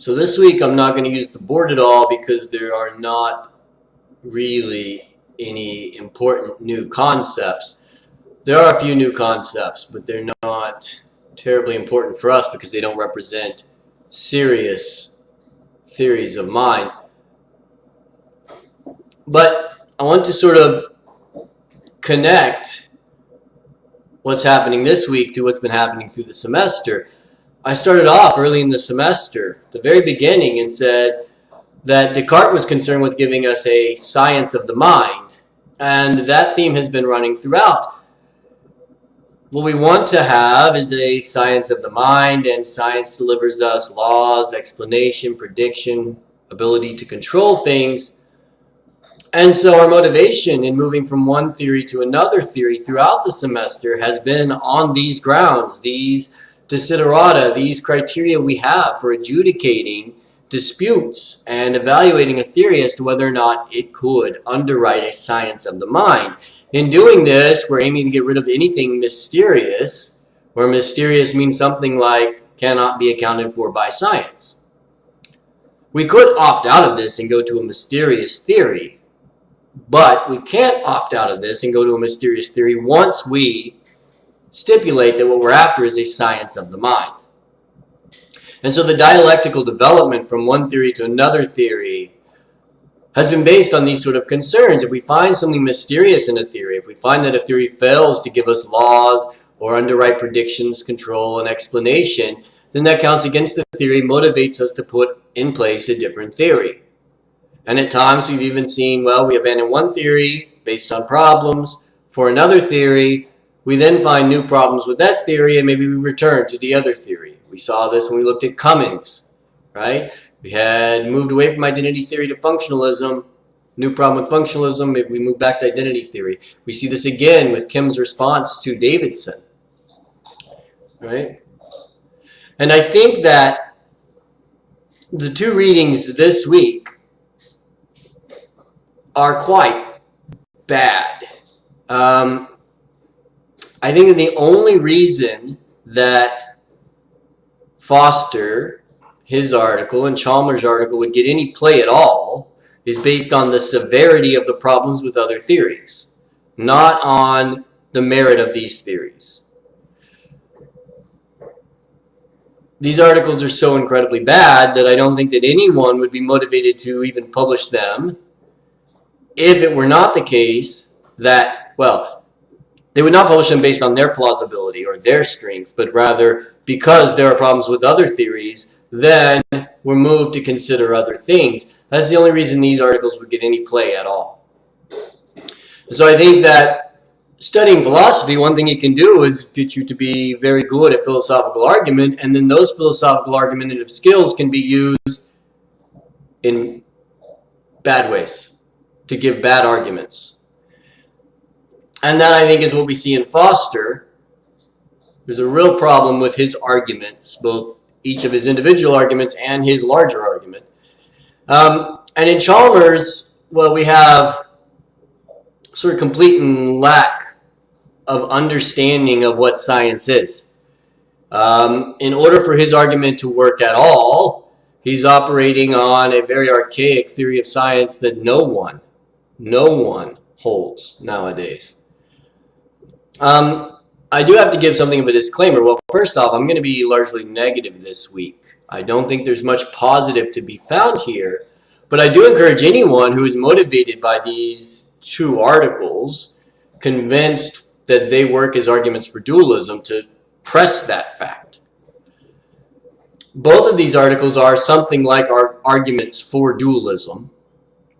So this week I'm not going to use the board at all because there are not really any important new concepts. There are a few new concepts, but they're not terribly important for us because they don't represent serious theories of mind. But I want to sort of connect what's happening this week to what's been happening through the semester. I started off early in the semester, the very beginning, and said that Descartes was concerned with giving us a science of the mind, and that theme has been running throughout. What we want to have is a science of the mind, and science delivers us laws, explanation, prediction, ability to control things. And so our motivation in moving from one theory to another theory throughout the semester has been on these grounds, these desiderata, these criteria we have for adjudicating disputes and evaluating a theory as to whether or not it could underwrite a science of the mind. In doing this, we're aiming to get rid of anything mysterious, where mysterious means something like cannot be accounted for by science. We could opt out of this and go to a mysterious theory, but we can't opt out of this and go to a mysterious theory once we stipulate that what we're after is a science of the mind. And so the dialectical development from one theory to another theory has been based on these sort of concerns. If we find something mysterious in a theory, if we find that a theory fails to give us laws or underwrite predictions, control, and explanation, then that counts against the theory, motivates us to put in place a different theory. And at times we've even seen, well, we abandon one theory based on problems for another theory. We then find new problems with that theory, and maybe we return to the other theory. We saw this when we looked at Cummings, right? We had moved away from identity theory to functionalism. New problem with functionalism, maybe we move back to identity theory. We see this again with Kim's response to Davidson, right? And I think that the two readings this week are quite bad. I think that the only reason that Foster, his article, and Chalmers' article would get any play at all is based on the severity of the problems with other theories, not on the merit of these theories. These articles are so incredibly bad that I don't think that anyone would be motivated to even publish them if it were not the case that, well, they would not publish them based on their plausibility or their strength, but rather because there are problems with other theories, then we're moved to consider other things. That's the only reason these articles would get any play at all. So I think that studying philosophy, one thing it can do is get you to be very good at philosophical argument, and then those philosophical argumentative skills can be used in bad ways, to give bad arguments. And that, I think, is what we see in Foster. There's a real problem with his arguments, both each of his individual arguments and his larger argument. And in Chalmers, well, we have sort of complete lack of understanding of what science is. In order for his argument to work at all, he's operating on a very archaic theory of science that no one holds nowadays. I do have to give something of a disclaimer. Well, first off, I'm going to be largely negative this week. I don't think there's much positive to be found here, but I do encourage anyone who is motivated by these two articles, convinced that they work as arguments for dualism, to press that fact. Both of these articles are something like our arguments for dualism.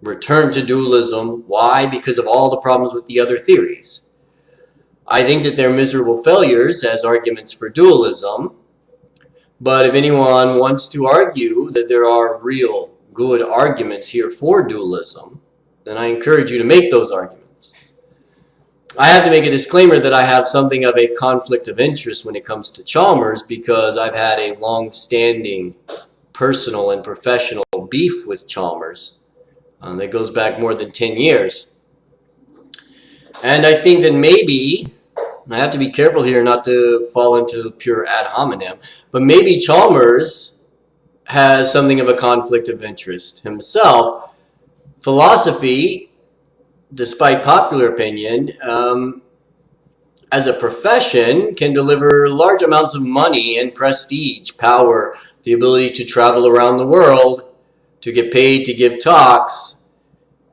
Return to dualism. Why? Because of all the problems with the other theories. I think that they're miserable failures as arguments for dualism, but if anyone wants to argue that there are real good arguments here for dualism, then I encourage you to make those arguments. I have to make a disclaimer that I have something of a conflict of interest when it comes to Chalmers, because I've had a long-standing personal and professional beef with Chalmers that goes back more than 10 years. And I think that maybe, I have to be careful here not to fall into pure ad hominem, but maybe Chalmers has something of a conflict of interest himself. Philosophy, despite popular opinion, as a profession, can deliver large amounts of money and prestige, power, the ability to travel around the world, to get paid to give talks,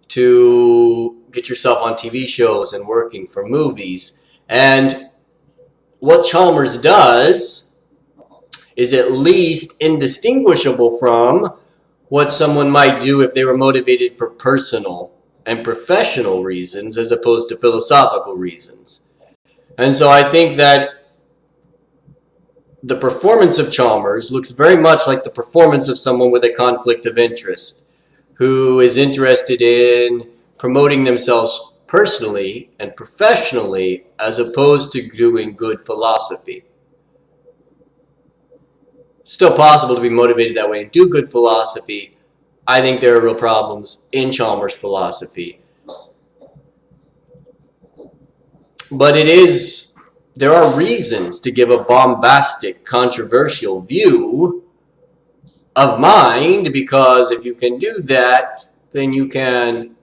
to get yourself on TV shows and working for movies. And what Chalmers does is at least indistinguishable from what someone might do if they were motivated for personal and professional reasons as opposed to philosophical reasons. And so I think that the performance of Chalmers looks very much like the performance of someone with a conflict of interest, who is interested in promoting themselves personally and professionally as opposed to doing good philosophy. Still possible to be motivated that way and do good philosophy. I think there are real problems in Chalmers' philosophy. But there are reasons to give a bombastic, controversial view of mind, because if you can do that, then you can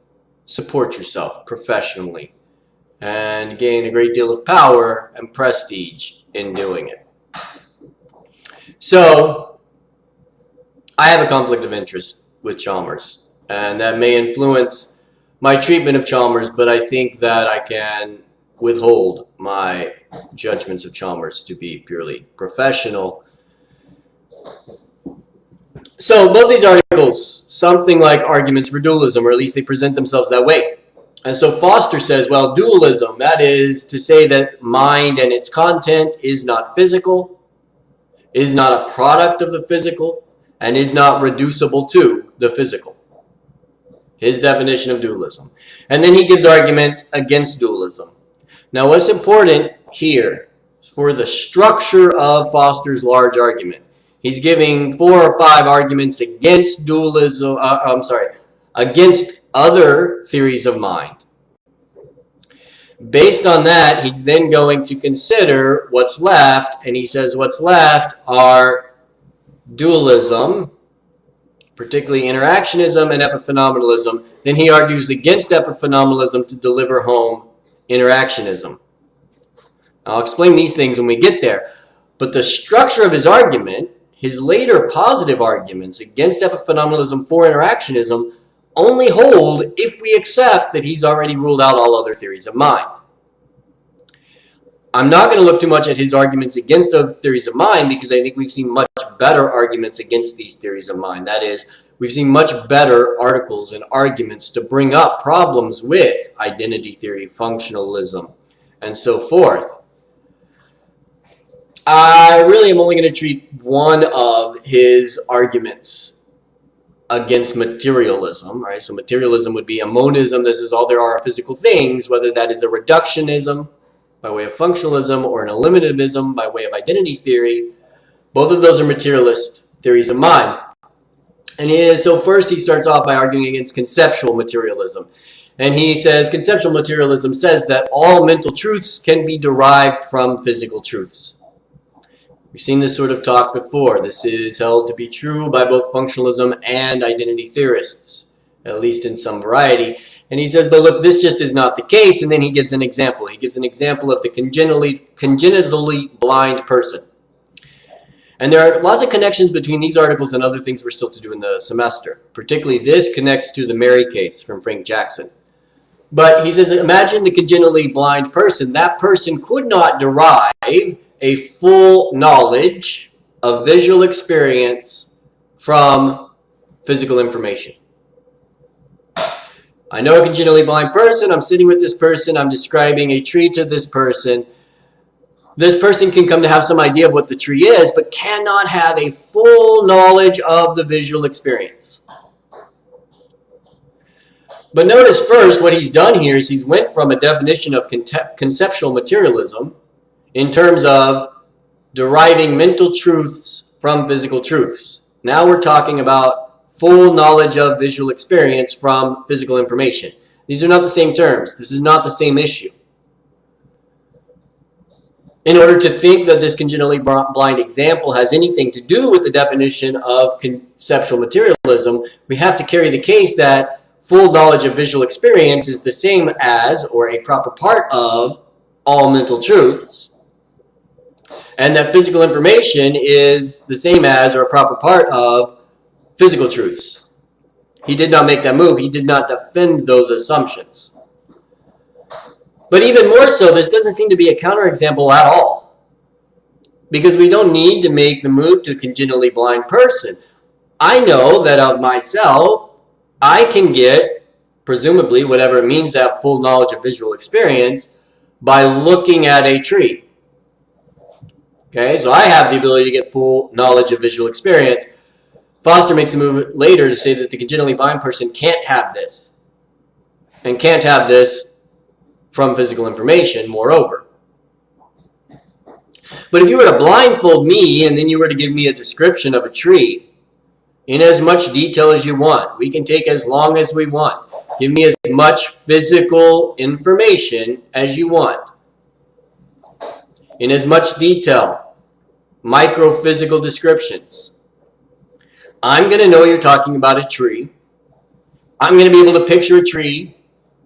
support yourself professionally and gain a great deal of power and prestige in doing it. So, I have a conflict of interest with Chalmers, and that may influence my treatment of Chalmers, but I think that I can withhold my judgments of Chalmers to be purely professional. So both these articles, something like arguments for dualism, or at least they present themselves that way. And so Foster says, well, dualism, that is to say that mind and its content is not physical, is not a product of the physical, and is not reducible to the physical. His definition of dualism. And then he gives arguments against dualism. Now, what's important here for the structure of Foster's large argument? He's giving 4 or 5 arguments against dualism, against other theories of mind. Based on that, he's then going to consider what's left, and he says what's left are dualism, particularly interactionism and epiphenomenalism. Then he argues against epiphenomenalism to deliver home interactionism. I'll explain these things when we get there. But the structure of his argument, his later positive arguments against epiphenomenalism for interactionism, only hold if we accept that he's already ruled out all other theories of mind. I'm not going to look too much at his arguments against other theories of mind, because I think we've seen much better arguments against these theories of mind. That is, we've seen much better articles and arguments to bring up problems with identity theory, functionalism, and so forth. I really am only going to treat one of his arguments against materialism, right? So materialism would be a monism. This is all there are physical things, whether that is a reductionism by way of functionalism or an eliminativism by way of identity theory. Both of those are materialist theories of mind. And so first he starts off by arguing against conceptual materialism. And he says conceptual materialism says that all mental truths can be derived from physical truths. We've seen this sort of talk before. This is held to be true by both functionalism and identity theorists, at least in some variety. And he says, but look, this just is not the case. And then he gives an example. He gives an example of the congenitally blind person. And there are lots of connections between these articles and other things we're still to do in the semester. Particularly this connects to the Mary case from Frank Jackson. But he says, imagine the congenitally blind person. That person could not derive a full knowledge of visual experience from physical information. I know a congenitally blind person. I'm sitting with this person. I'm describing a tree to this person. This person can come to have some idea of what the tree is, but cannot have a full knowledge of the visual experience. But notice first what he's done here is he's went from a definition of conceptual materialism in terms of deriving mental truths from physical truths. Now we're talking about full knowledge of visual experience from physical information. These are not the same terms. This is not the same issue. in order to think that this congenitally blind example has anything to do with the definition of conceptual materialism, we have to carry the case that full knowledge of visual experience is the same as, or a proper part of, all mental truths, and that physical information is the same as, or a proper part of, physical truths. He did not make that move. He did not defend those assumptions. But even more so, this doesn't seem to be a counterexample at all, because we don't need to make the move to a congenitally blind person. I know that of myself, I can get, presumably, whatever it means to have full knowledge of visual experience by looking at a tree. Okay, so I have the ability to get full knowledge of visual experience. Foster makes a move later to say that the congenitally blind person can't have this, and can't have this from physical information, moreover. But if you were to blindfold me and then you were to give me a description of a tree in as much detail as you want, we can take as long as we want. Give me as much physical information as you want. In as much detail, microphysical descriptions. I'm going to know you're talking about a tree. I'm going to be able to picture a tree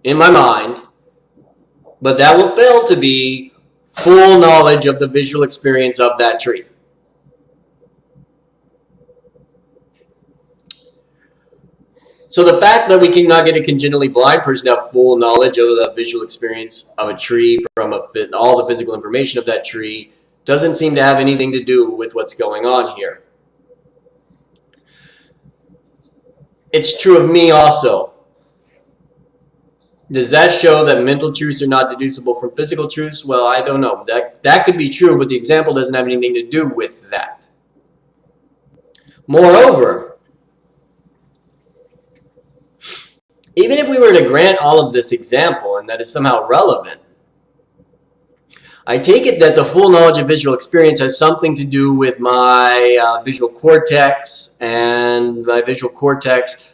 in my mind. But that will fail to be full knowledge of the visual experience of that tree. So the fact that we cannot get a congenitally blind person to have full knowledge of the visual experience of a tree from all the physical information of that tree doesn't seem to have anything to do with what's going on here. It's true of me also. Does that show that mental truths are not deducible from physical truths? Well, I don't know. That could be true, but the example doesn't have anything to do with that. Moreover, even if we were to grant all of this example and that is somehow relevant, I take it that the full knowledge of visual experience has something to do with my visual cortex, and my visual cortex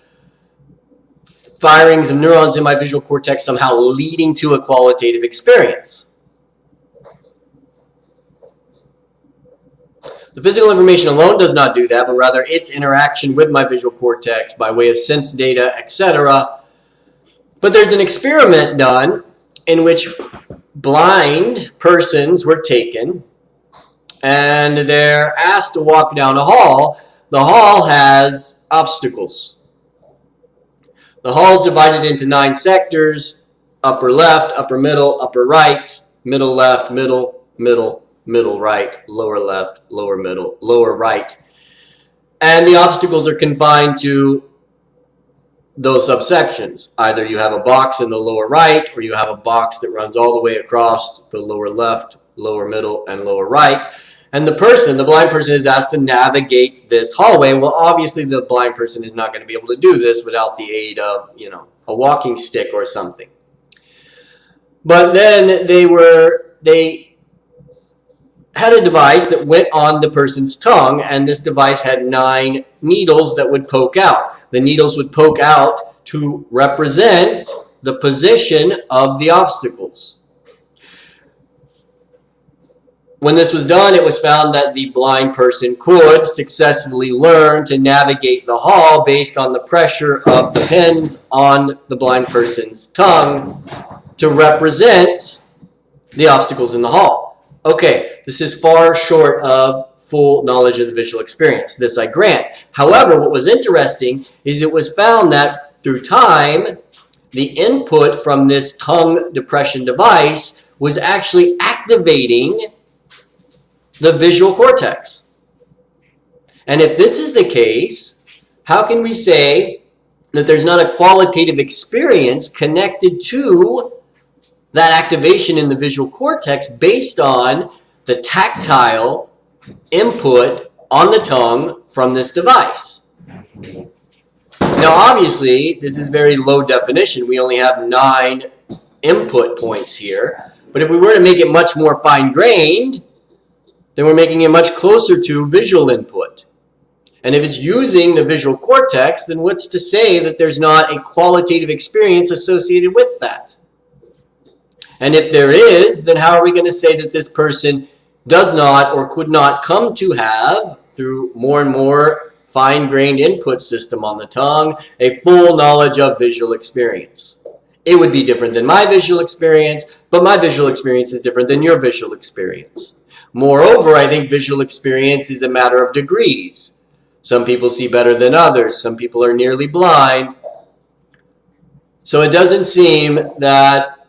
firings of neurons in my visual cortex somehow leading to a qualitative experience. The physical information alone does not do that, but rather its interaction with my visual cortex by way of sense data, etc. But there's an experiment done in which blind persons were taken and they're asked to walk down a hall. The hall has obstacles. The hall is divided into 9 sectors: upper left, upper middle, upper right, middle left, middle, middle, middle right, lower left, lower middle, lower right. And the obstacles are confined to those subsections. Either you have a box in the lower right, or you have a box that runs all the way across the lower left, lower middle, and lower right. And the blind person is asked to navigate this hallway. Well, obviously the blind person is not going to be able to do this without the aid of, a walking stick or something. But then they had a device that went on the person's tongue, and this device had 9 needles that would poke out. The needles would poke out to represent the position of the obstacles. When this was done, it was found that the blind person could successfully learn to navigate the hall based on the pressure of the pins on the blind person's tongue to represent the obstacles in the hall. Okay, this is far short of full knowledge of the visual experience. This I grant. However, what was interesting is it was found that through time, the input from this tongue depression device was actually activating the visual cortex. And if this is the case, how can we say that there's not a qualitative experience connected to that activation in the visual cortex based on the tactile input on the tongue from this device? Now, obviously, this is very low definition. We only have 9 input points here. But if we were to make it much more fine-grained, then we're making it much closer to visual input. And if it's using the visual cortex, then what's to say that there's not a qualitative experience associated with that? And if there is, then how are we going to say that this person does not or could not come to have, through more and more fine-grained input system on the tongue, a full knowledge of visual experience. It would be different than my visual experience, but my visual experience is different than your visual experience. Moreover, I think visual experience is a matter of degrees. Some people see better than others. Some people are nearly blind. So it doesn't seem that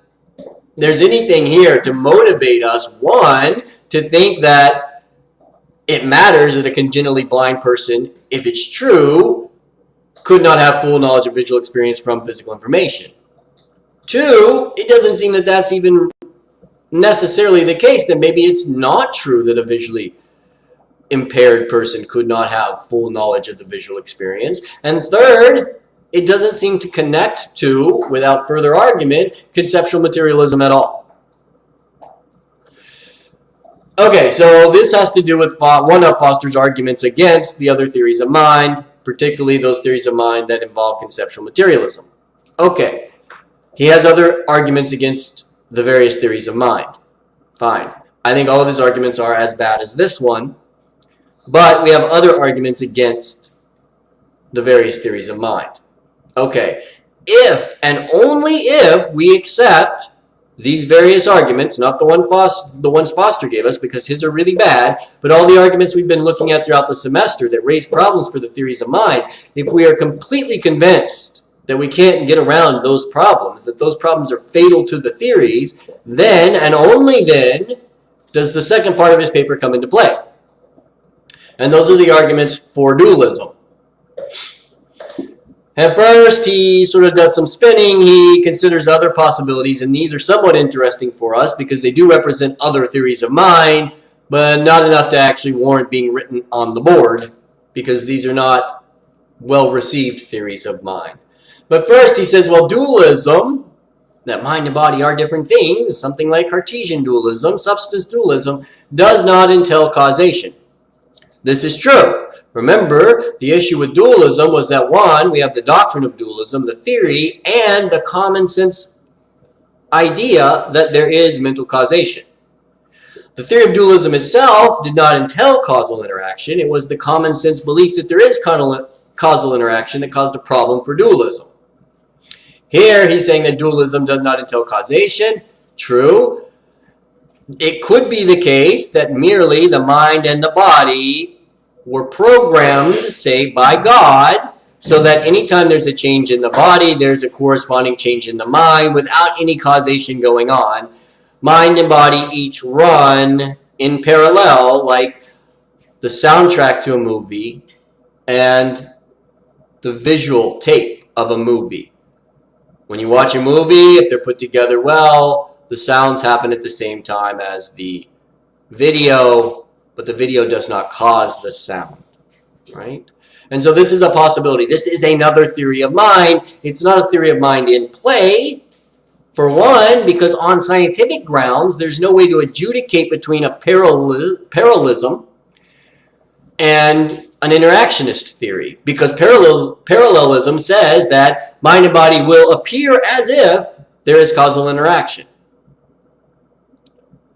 there's anything here to motivate us, one, to think that it matters that a congenitally blind person, if it's true, could not have full knowledge of visual experience from physical information. Two, it doesn't seem that that's even necessarily the case, that maybe it's not true that a visually impaired person could not have full knowledge of the visual experience. And third, it doesn't seem to connect to, without further argument, conceptual materialism at all. Okay, so this has to do with one of Foster's arguments against the other theories of mind, particularly those theories of mind that involve conceptual materialism. Okay, he has other arguments against the various theories of mind. Fine. I think all of his arguments are as bad as this one, but we have other arguments against the various theories of mind. Okay, if and only if we accept these various arguments, not the ones Foster gave us, because his are really bad, but all the arguments we've been looking at throughout the semester that raise problems for the theories of mind, if we are completely convinced that we can't get around those problems, that those problems are fatal to the theories, then and only then does the second part of his paper come into play. And those are the arguments for dualism. At first, he sort of does some spinning. He considers other possibilities, and these are somewhat interesting for us because they do represent other theories of mind, but not enough to actually warrant being written on the board because these are not well-received theories of mind. But first, he says, well, dualism, that mind and body are different things, something like Cartesian dualism, substance dualism, does not entail causation. This is true. Remember, the issue with dualism was that, one, we have the doctrine of dualism, the theory, and the common sense idea that there is mental causation. The theory of dualism itself did not entail causal interaction. It was the common sense belief that there is causal interaction that caused a problem for dualism. Here, he's saying that dualism does not entail causation. True. It could be the case that merely the mind and the body were programmed, say, by God, so that anytime there's a change in the body, there's a corresponding change in the mind without any causation going on. Mind and body each run in parallel, like the soundtrack to a movie and the visual tape of a movie. When you watch a movie, if they're put together well, the sounds happen at the same time as the video, but the video does not cause the sound, right? And so this is a possibility. This is another theory of mind. It's not a theory of mind in play, for one, because on scientific grounds, there's no way to adjudicate between a parallelism and an interactionist theory, because parallelism says that mind and body will appear as if there is causal interaction.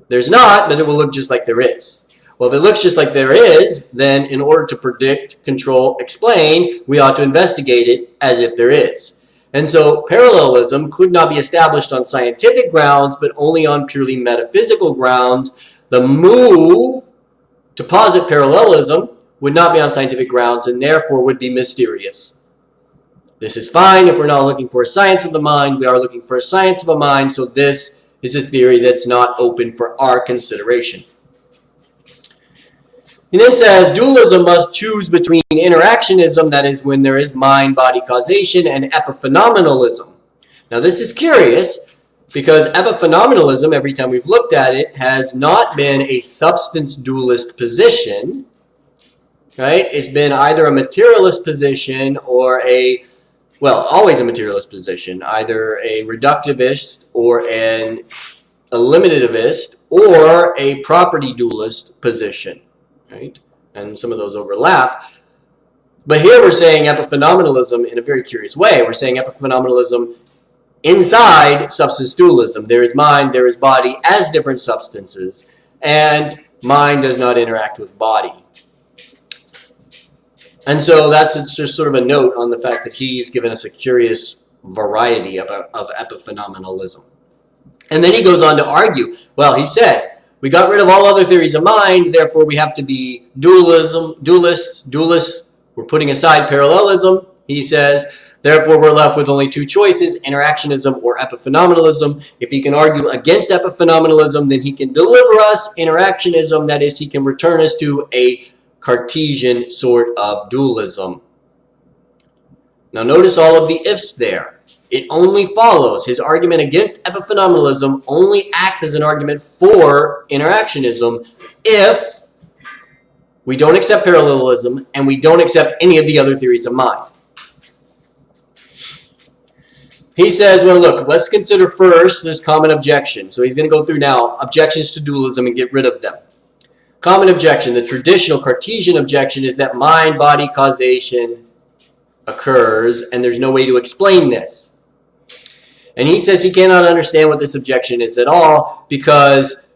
There's not, but it will look just like there is. Well, if it looks just like there is, then in order to predict, control, explain, we ought to investigate it as if there is. And so parallelism could not be established on scientific grounds, but only on purely metaphysical grounds. The move to posit parallelism would not be on scientific grounds and therefore would be mysterious. This is fine if we're not looking for a science of the mind. We are looking for a science of a mind, so this is a theory that's not open for our consideration. He then says, dualism must choose between interactionism, that is when there is mind-body causation, and epiphenomenalism. Now this is curious, because epiphenomenalism, every time we've looked at it, has not been a substance dualist position, right? It's been either a materialist position or always a materialist position, either a reductivist or an eliminativist or a property dualist position. Right? And some of those overlap. But here we're saying epiphenomenalism in a very curious way. We're saying epiphenomenalism inside substance dualism. There is mind, there is body as different substances. And mind does not interact with body. And so that's just sort of a note on the fact that he's given us a curious variety of epiphenomenalism. And then he goes on to argue, well, he said, we got rid of all other theories of mind, therefore we have to be dualists. We're putting aside parallelism, he says. Therefore, we're left with only two choices, interactionism or epiphenomenalism. If he can argue against epiphenomenalism, then he can deliver us interactionism. That is, he can return us to a Cartesian sort of dualism. Now, notice all of the ifs there. It only follows. His argument against epiphenomenalism only acts as an argument for interactionism if we don't accept parallelism and we don't accept any of the other theories of mind. He says, well, look, let's consider first this common objection. So he's going to go through now objections to dualism and get rid of them. Common objection, the traditional Cartesian objection, is that mind-body causation occurs and there's no way to explain this. And he says he cannot understand what this objection is at all because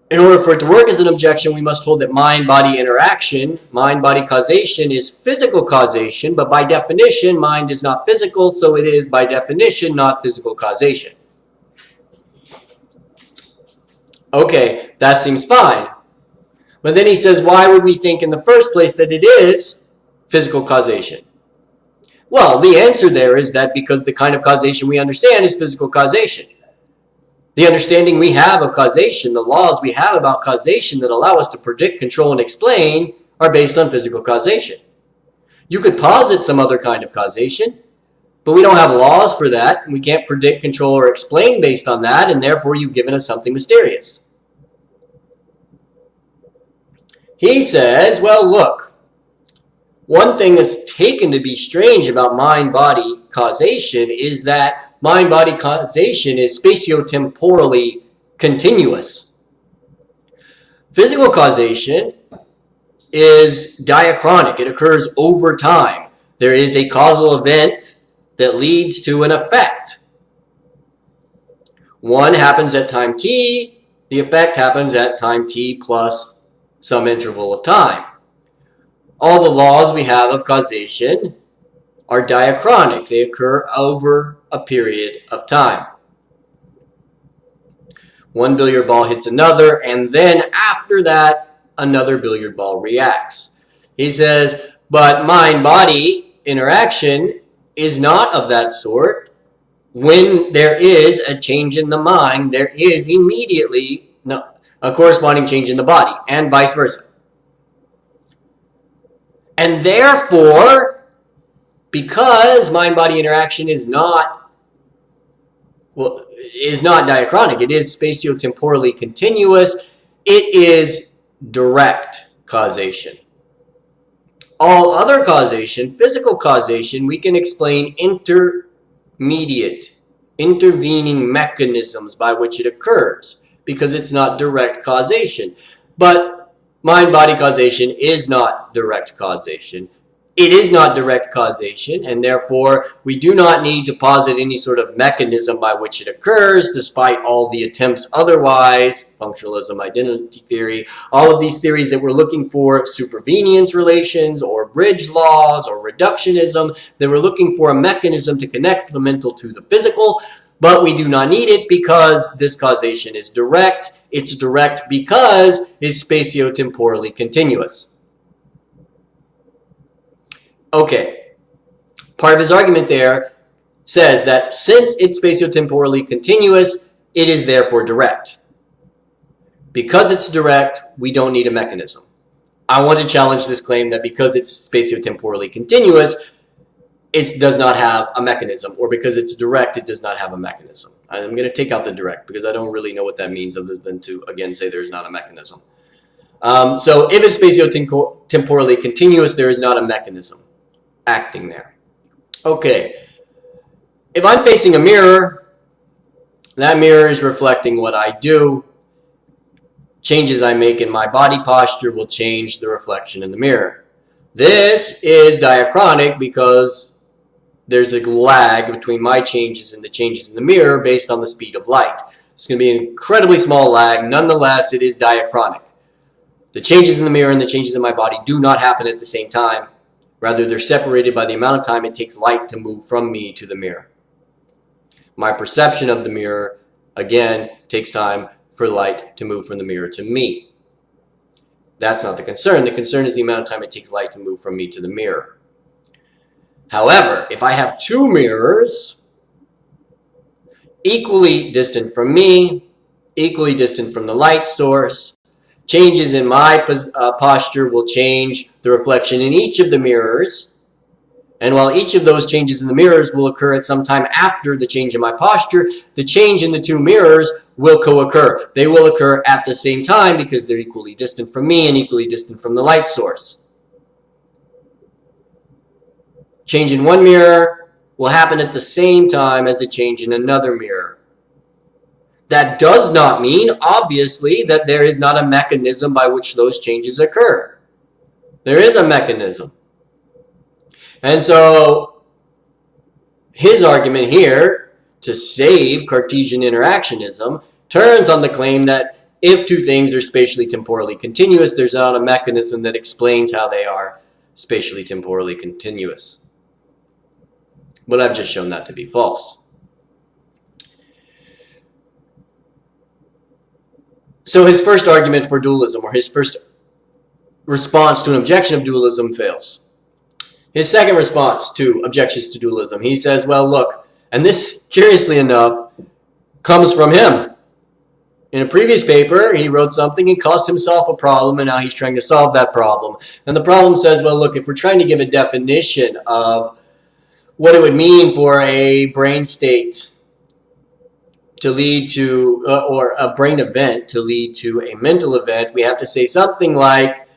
in order for it to work as an objection, we must hold that mind-body interaction, mind-body causation is physical causation, but by definition, mind is not physical, so it is by definition not physical causation. Okay, that seems fine. But then he says, why would we think in the first place that it is physical causation? Well, the answer there is that because the kind of causation we understand is physical causation. The understanding we have of causation, the laws we have about causation that allow us to predict, control, and explain are based on physical causation. You could posit some other kind of causation, but we don't have laws for that. We can't predict, control, or explain based on that, and therefore you've given us something mysterious. He says, well, look, one thing that's taken to be strange about mind-body causation is that mind-body causation is spatiotemporally continuous. Physical causation is diachronic. It occurs over time. There is a causal event that leads to an effect. One happens at time t. The effect happens at time t plus some interval of time. All the laws we have of causation are diachronic. They occur over a period of time. One billiard ball hits another, and then after that, another billiard ball reacts. He says, but mind-body interaction is not of that sort. When there is a change in the mind, there is immediately a corresponding change in the body, and vice versa. And therefore, because mind-body interaction is not diachronic, it is spatiotemporally continuous, it is direct causation. All other causation, physical causation, we can explain intervening mechanisms by which it occurs, because it's not direct causation. But mind-body causation is not direct causation. It is not direct causation, and therefore we do not need to posit any sort of mechanism by which it occurs, despite all the attempts otherwise, functionalism, identity theory, all of these theories that we're looking for, supervenience relations, or bridge laws, or reductionism, that we're looking for a mechanism to connect the mental to the physical, but we do not need it because this causation is direct. It's direct because it's spatiotemporally continuous. Okay, part of his argument there says that since it's spatiotemporally continuous, it is therefore direct. Because it's direct, we don't need a mechanism. I want to challenge this claim that because it's spatiotemporally continuous, it does not have a mechanism, or because it's direct, it does not have a mechanism. I'm going to take out the direct because I don't really know what that means other than to, again, say there's not a mechanism. So if it's spatiotemporally continuous, there is not a mechanism acting there. Okay, if I'm facing a mirror, that mirror is reflecting what I do. Changes I make in my body posture will change the reflection in the mirror. This is diachronic because there's a lag between my changes and the changes in the mirror based on the speed of light. It's going to be an incredibly small lag. Nonetheless, it is diachronic. The changes in the mirror and the changes in my body do not happen at the same time. Rather, they're separated by the amount of time it takes light to move from me to the mirror. My perception of the mirror, again, takes time for light to move from the mirror to me. That's not the concern. The concern is the amount of time it takes light to move from me to the mirror. However, if I have two mirrors, equally distant from me, equally distant from the light source, changes in my posture will change the reflection in each of the mirrors. And while each of those changes in the mirrors will occur at some time after the change in my posture, the change in the two mirrors will co-occur. They will occur at the same time because they're equally distant from me and equally distant from the light source. Change in one mirror will happen at the same time as a change in another mirror. That does not mean, obviously, that there is not a mechanism by which those changes occur. There is a mechanism. And so his argument here to save Cartesian interactionism turns on the claim that if two things are spatially temporally continuous, there's not a mechanism that explains how they are spatially temporally continuous. But I've just shown that to be false. So his first argument for dualism, or his first response to an objection of dualism, fails. His second response to objections to dualism, he says, well, look, and this, curiously enough, comes from him. In a previous paper, he wrote something and caused himself a problem, and now he's trying to solve that problem. And the problem says, well, look, if we're trying to give a definition of what it would mean for a brain state to lead to, or a brain event to lead to a mental event, we have to say something like,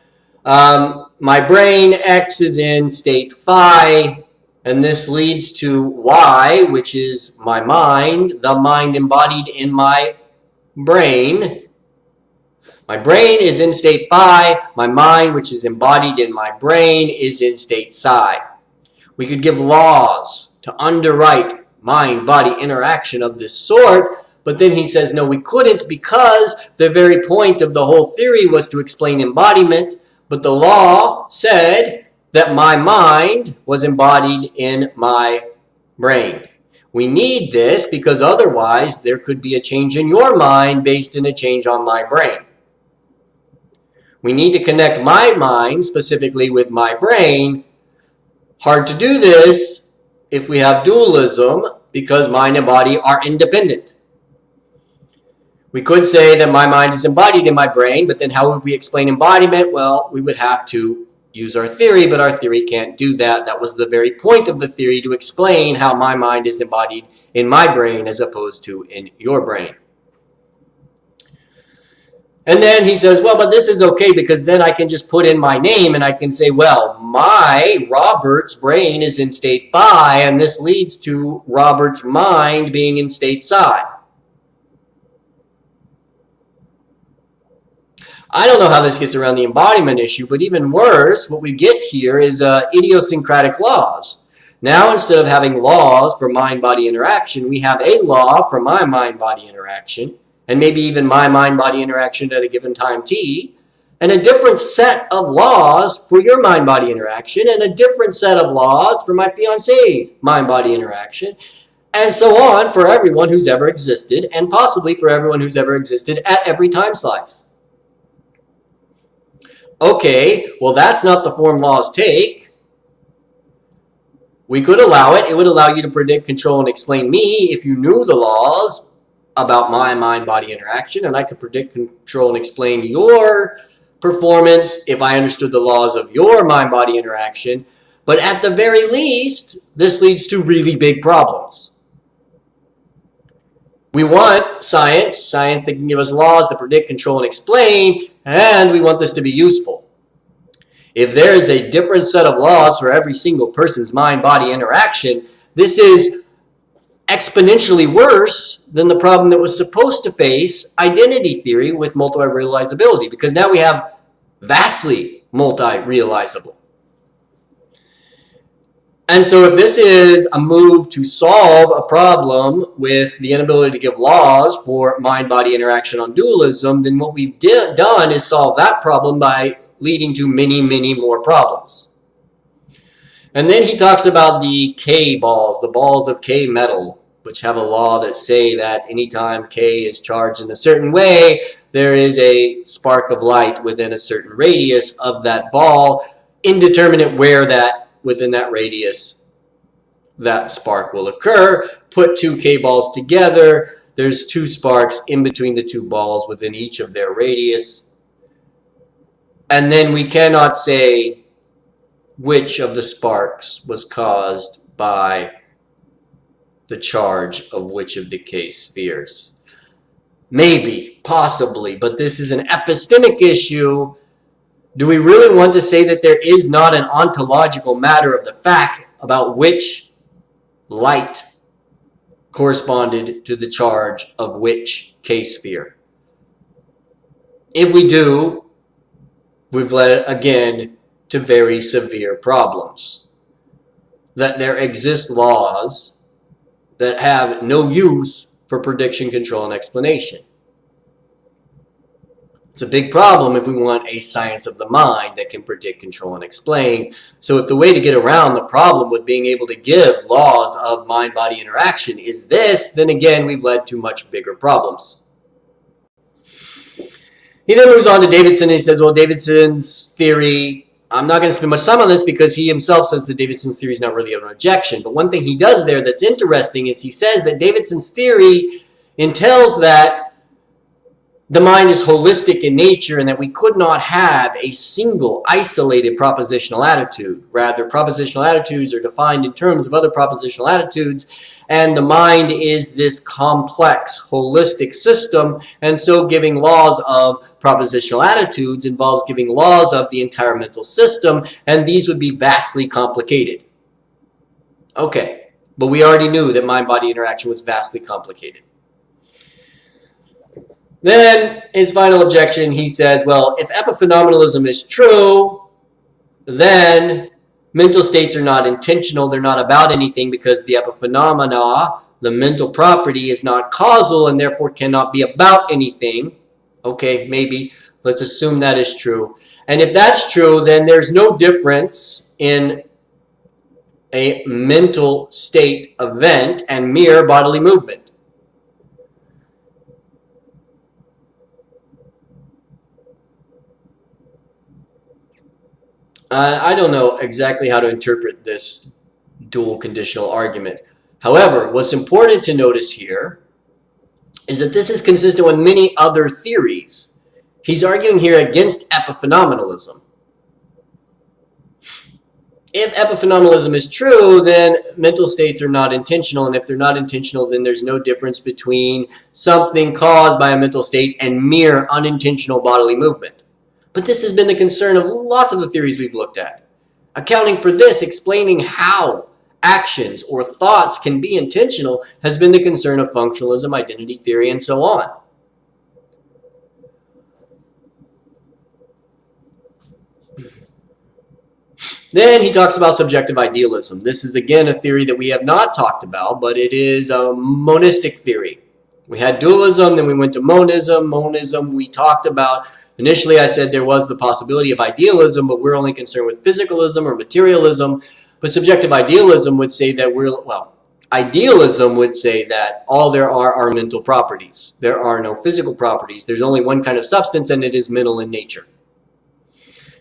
my brain X is in state phi, and this leads to Y, which is my mind, the mind embodied in my brain. My brain is in state phi, my mind, which is embodied in my brain, is in state psi. We could give laws to underwrite mind-body interaction of this sort, but then he says, no, we couldn't, because the very point of the whole theory was to explain embodiment, but the law said that my mind was embodied in my brain. We need this because otherwise there could be a change in your mind based in a change on my brain. We need to connect my mind specifically with my brain. Hard to do this if we have dualism because mind and body are independent. We could say that my mind is embodied in my brain, but then how would we explain embodiment? Well, we would have to use our theory, but our theory can't do that. That was the very point of the theory, to explain how my mind is embodied in my brain as opposed to in your brain. And then he says, well, but this is okay because then I can just put in my name and I can say, well, my Robert's brain is in state phi, and this leads to Robert's mind being in state psi. I don't know how this gets around the embodiment issue, but even worse, what we get here is idiosyncratic laws. Now, instead of having laws for mind-body interaction, we have a law for my mind-body interaction, and maybe even my mind-body interaction at a given time t, and a different set of laws for your mind-body interaction, and a different set of laws for my fiance's mind-body interaction, and so on for everyone who's ever existed, and possibly for everyone who's ever existed at every time slice. Okay, well, that's not the form laws take. We could allow it. It would allow you to predict, control, and explain me if you knew the laws about my mind-body interaction, and I could predict, control, and explain your performance if I understood the laws of your mind-body interaction. But at the very least, this leads to really big problems. We want science that can give us laws to predict, control, and explain, and we want this to be useful. If there is a different set of laws for every single person's mind-body interaction, this is exponentially worse than the problem that was supposed to face identity theory with multi-realizability, because now we have vastly multi-realizable. And so if this is a move to solve a problem with the inability to give laws for mind-body interaction on dualism, then what we've done is solve that problem by leading to many, many more problems. And then he talks about the K balls, the balls of K metal, which have a law that say that anytime K is charged in a certain way, there is a spark of light within a certain radius of that ball, indeterminate where that within that radius that spark will occur. Put two K balls together, there's two sparks in between the two balls within each of their radius. And then we cannot say which of the sparks was caused by the charge of which of the K spheres. Maybe, possibly, but this is an epistemic issue. Do we really want to say that there is not an ontological matter of the fact about which light corresponded to the charge of which K sphere? If we do, we've led again to very severe problems. That there exist laws that have no use for prediction, control, and explanation. It's a big problem if we want a science of the mind that can predict, control, and explain. So if the way to get around the problem with being able to give laws of mind-body interaction is this, then again, we've led to much bigger problems. He then moves on to Davidson, and he says, well, Davidson's theory, I'm not going to spend much time on this because he himself says that Davidson's theory is not really an objection. But one thing he does there that's interesting is he says that Davidson's theory entails that the mind is holistic in nature and that we could not have a single isolated propositional attitude. Rather, propositional attitudes are defined in terms of other propositional attitudes, and the mind is this complex, holistic system, and so giving laws of propositional attitudes involves giving laws of the entire mental system, and these would be vastly complicated. Okay, but we already knew that mind-body interaction was vastly complicated. Then his final objection, he says, well, if epiphenomenalism is true, then mental states are not intentional. They're not about anything because the epiphenomena, the mental property, is not causal and therefore cannot be about anything. Okay, maybe. Let's assume that is true. And if that's true, then there's no difference in a mental state event and mere bodily movement. I don't know exactly how to interpret this dual conditional argument. However, what's important to notice here is that this is consistent with many other theories. He's arguing here against epiphenomenalism. If epiphenomenalism is true, then mental states are not intentional, and if they're not intentional, then there's no difference between something caused by a mental state and mere unintentional bodily movement. But this has been the concern of lots of the theories we've looked at. Accounting for this, explaining how actions or thoughts can be intentional, has been the concern of functionalism, identity theory, and so on. Then he talks about subjective idealism. This is again a theory that we have not talked about, but it is a monistic theory. We had dualism, then we went to monism. Monism we talked about. Initially, I said there was the possibility of idealism, but we're only concerned with physicalism or materialism. But subjective idealism would say that idealism would say that all there are mental properties. There are no physical properties. There's only one kind of substance, and it is mental in nature.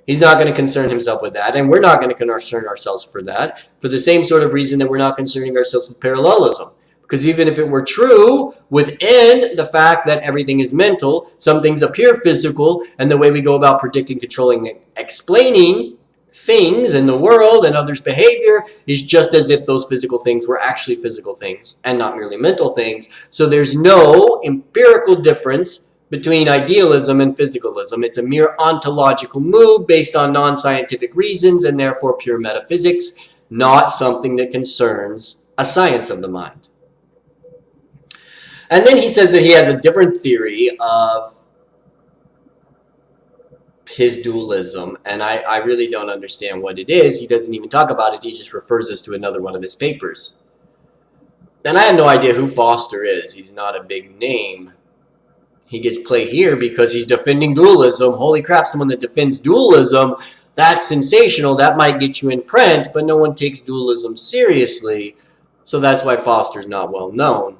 He's not going to concern himself with that, and we're not going to concern ourselves for that, for the same sort of reason that we're not concerning ourselves with parallelism. Because even if it were true, within the fact that everything is mental, some things appear physical, and the way we go about predicting, controlling, and explaining things in the world and others' behavior is just as if those physical things were actually physical things and not merely mental things. So there's no empirical difference between idealism and physicalism. It's a mere ontological move based on non-scientific reasons and therefore pure metaphysics, not something that concerns a science of the mind. And then he says that he has a different theory of his dualism, and I really don't understand what it is. He doesn't even talk about it. He just refers us to another one of his papers. And I have no idea who Foster is. He's not a big name. He gets play here because he's defending dualism. Holy crap, someone that defends dualism, that's sensational. That might get you in print, but no one takes dualism seriously. So that's why Foster's not well known.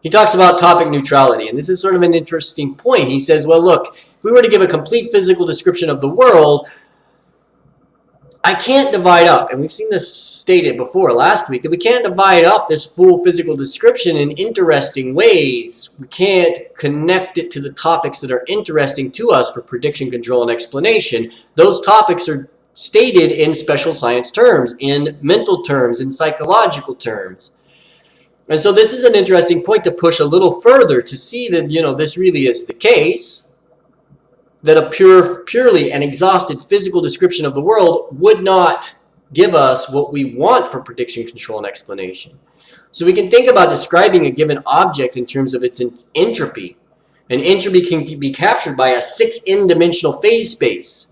He talks about topic neutrality, and this is sort of an interesting point. He says, well, look, if we were to give a complete physical description of the world, I can't divide up, and we've seen this stated before last week, that we can't divide up this full physical description in interesting ways. We can't connect it to the topics that are interesting to us for prediction, control, and explanation. Those topics are stated in special science terms, in mental terms, in psychological terms. And so this is an interesting point to push a little further to see that, this really is the case, that a purely and exhausted physical description of the world would not give us what we want for prediction, control, and explanation. So we can think about describing a given object in terms of its entropy. And entropy can be captured by a 6n-dimensional phase space.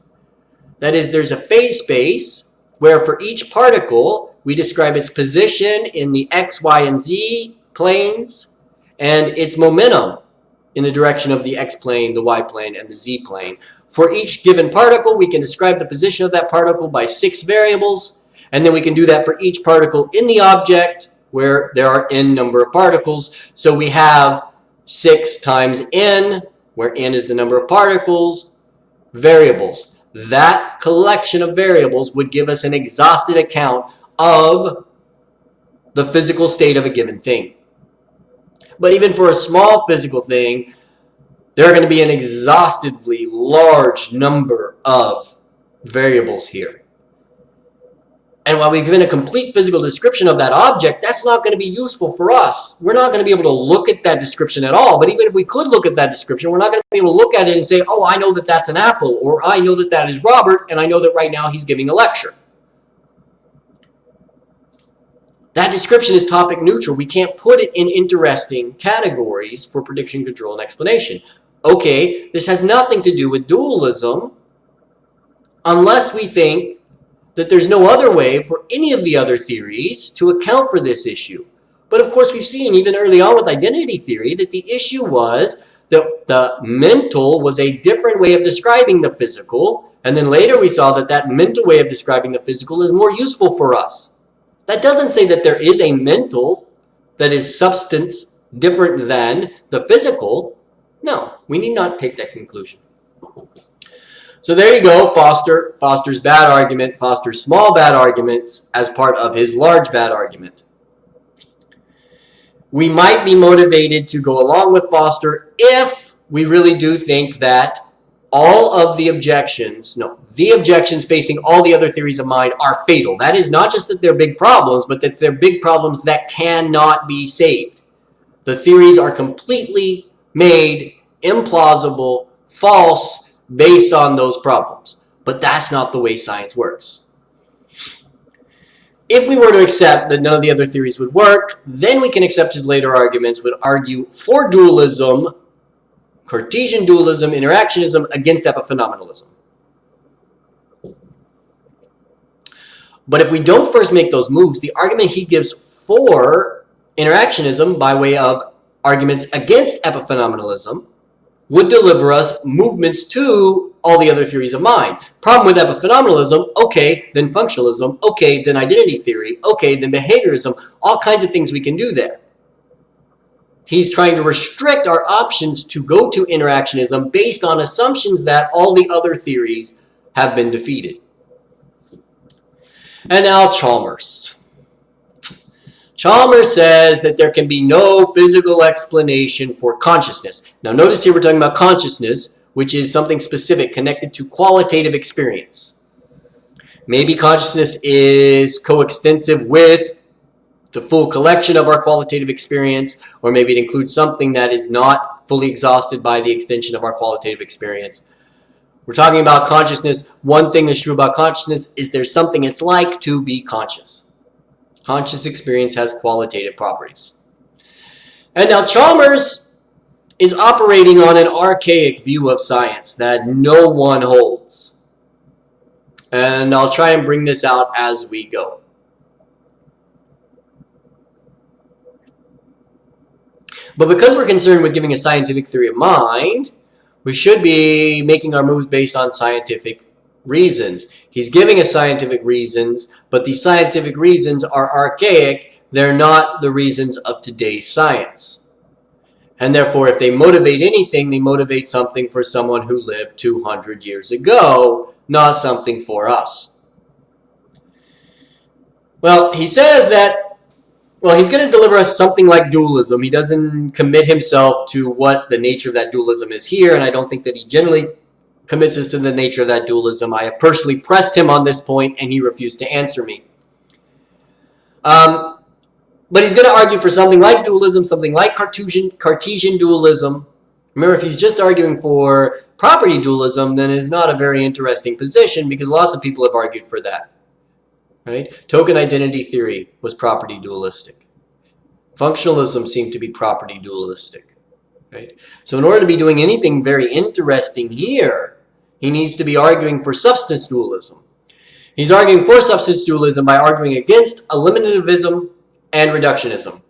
That is, there's a phase space where for each particle, we describe its position in the x, y, and z planes and its momentum in the direction of the x plane, the y plane, and the z plane. For each given particle, we can describe the position of that particle by 6 variables, and then we can do that for each particle in the object where there are n number of particles. So we have 6 times n, where n is the number of particles, variables. That collection of variables would give us an exhaustive account of the physical state of a given thing. But even for a small physical thing, there are going to be an exhaustively large number of variables here. And while we've given a complete physical description of that object, that's not going to be useful for us. We're not going to be able to look at that description at all. But even if we could look at that description, we're not going to be able to look at it and say, oh, I know that that's an apple, or I know that that is Robert, and I know that right now he's giving a lecture. That description is topic neutral. We can't put it in interesting categories for prediction, control, and explanation. Okay, this has nothing to do with dualism unless we think that there's no other way for any of the other theories to account for this issue. But of course, we've seen even early on with identity theory that the issue was that the mental was a different way of describing the physical, and then later we saw that that mental way of describing the physical is more useful for us. That doesn't say that there is a mental that is substance different than the physical. No, we need not take that conclusion. So there you go, Foster's bad argument, Foster's small bad arguments as part of his large bad argument. We might be motivated to go along with Foster if we really do think that all of the objections facing all the other theories of mind are fatal. That is not just that they're big problems, but that they're big problems that cannot be saved. The theories are completely made implausible, false, based on those problems. But that's not the way science works. If we were to accept that none of the other theories would work, then we can accept his later arguments would argue for dualism, Cartesian dualism, interactionism against epiphenomenalism. But if we don't first make those moves, the argument he gives for interactionism by way of arguments against epiphenomenalism would deliver us movements to all the other theories of mind. Problem with epiphenomenalism, okay, then functionalism, okay, then identity theory, okay, then behaviorism, all kinds of things we can do there. He's trying to restrict our options to go to interactionism based on assumptions that all the other theories have been defeated. And now Chalmers. Chalmers says that there can be no physical explanation for consciousness. Now notice here we're talking about consciousness, which is something specific connected to qualitative experience. Maybe consciousness is coextensive with the full collection of our qualitative experience, or maybe it includes something that is not fully exhausted by the extension of our qualitative experience. We're talking about consciousness. One thing that's true about consciousness is there's something it's like to be conscious. Conscious experience has qualitative properties. And now Chalmers is operating on an archaic view of science that no one holds. And I'll try and bring this out as we go. But because we're concerned with giving a scientific theory of mind, we should be making our moves based on scientific reasons. He's giving us scientific reasons, but these scientific reasons are archaic. They're not the reasons of today's science. And therefore, if they motivate anything, they motivate something for someone who lived 200 years ago, not something for us. Well, he says that, well, he's going to deliver us something like dualism. He doesn't commit himself to what the nature of that dualism is here, and I don't think that he generally commits us to the nature of that dualism. I have personally pressed him on this point, and he refused to answer me. But he's going to argue for something like dualism, something like Cartesian dualism. Remember, if he's just arguing for property dualism, then it's not a very interesting position because lots of people have argued for that. Right? Token identity theory was property dualistic. Functionalism seemed to be property dualistic. Right? So in order to be doing anything very interesting here, he needs to be arguing for substance dualism. He's arguing for substance dualism by arguing against eliminativism and reductionism.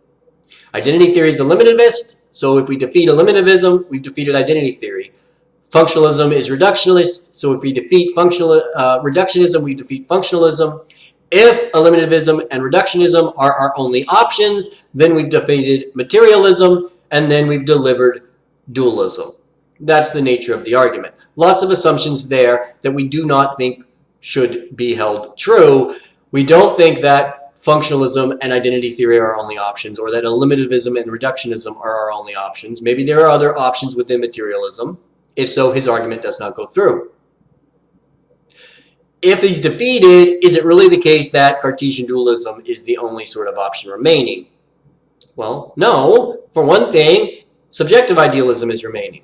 Identity theory is eliminativist, so if we defeat eliminativism, we've defeated identity theory. Functionalism is reductionist, so if we defeat reductionism, we defeat functionalism. If eliminativism and reductionism are our only options, then we've defeated materialism, and then we've delivered dualism. That's the nature of the argument. Lots of assumptions there that we do not think should be held true. We don't think that functionalism and identity theory are our only options, or that eliminativism and reductionism are our only options. Maybe there are other options within materialism. If so, his argument does not go through. If he's defeated, is it really the case that Cartesian dualism is the only sort of option remaining? Well, no. For one thing, subjective idealism is remaining.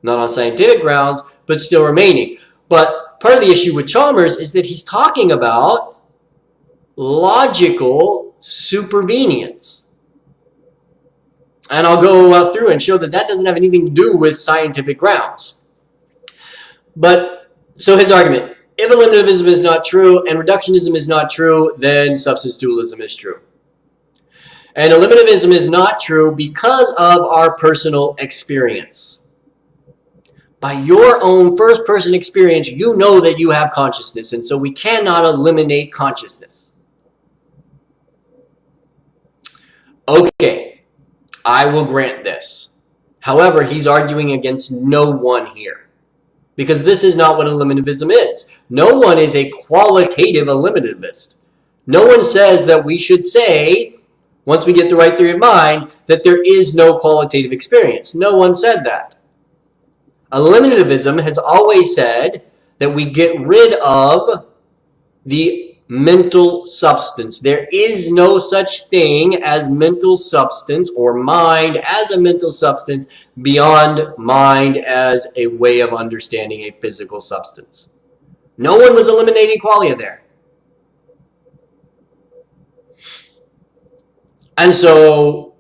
Not on scientific grounds, but still remaining. But part of the issue with Chalmers is that he's talking about logical supervenience. And I'll go through and show that that doesn't have anything to do with scientific grounds. But, so his argument, if eliminativism is not true and reductionism is not true, then substance dualism is true. And eliminativism is not true because of our personal experience. By your own first-person experience, you know that you have consciousness, and so we cannot eliminate consciousness. Okay, I will grant this. However, he's arguing against no one here, because this is not what eliminativism is. No one is a qualitative eliminativist. No one says that we should say, once we get the right theory of mind, that there is no qualitative experience. No one said that. Eliminativism has always said that we get rid of the mental substance. There is no such thing as mental substance or mind as a mental substance beyond mind as a way of understanding a physical substance. No one was eliminating qualia there. And so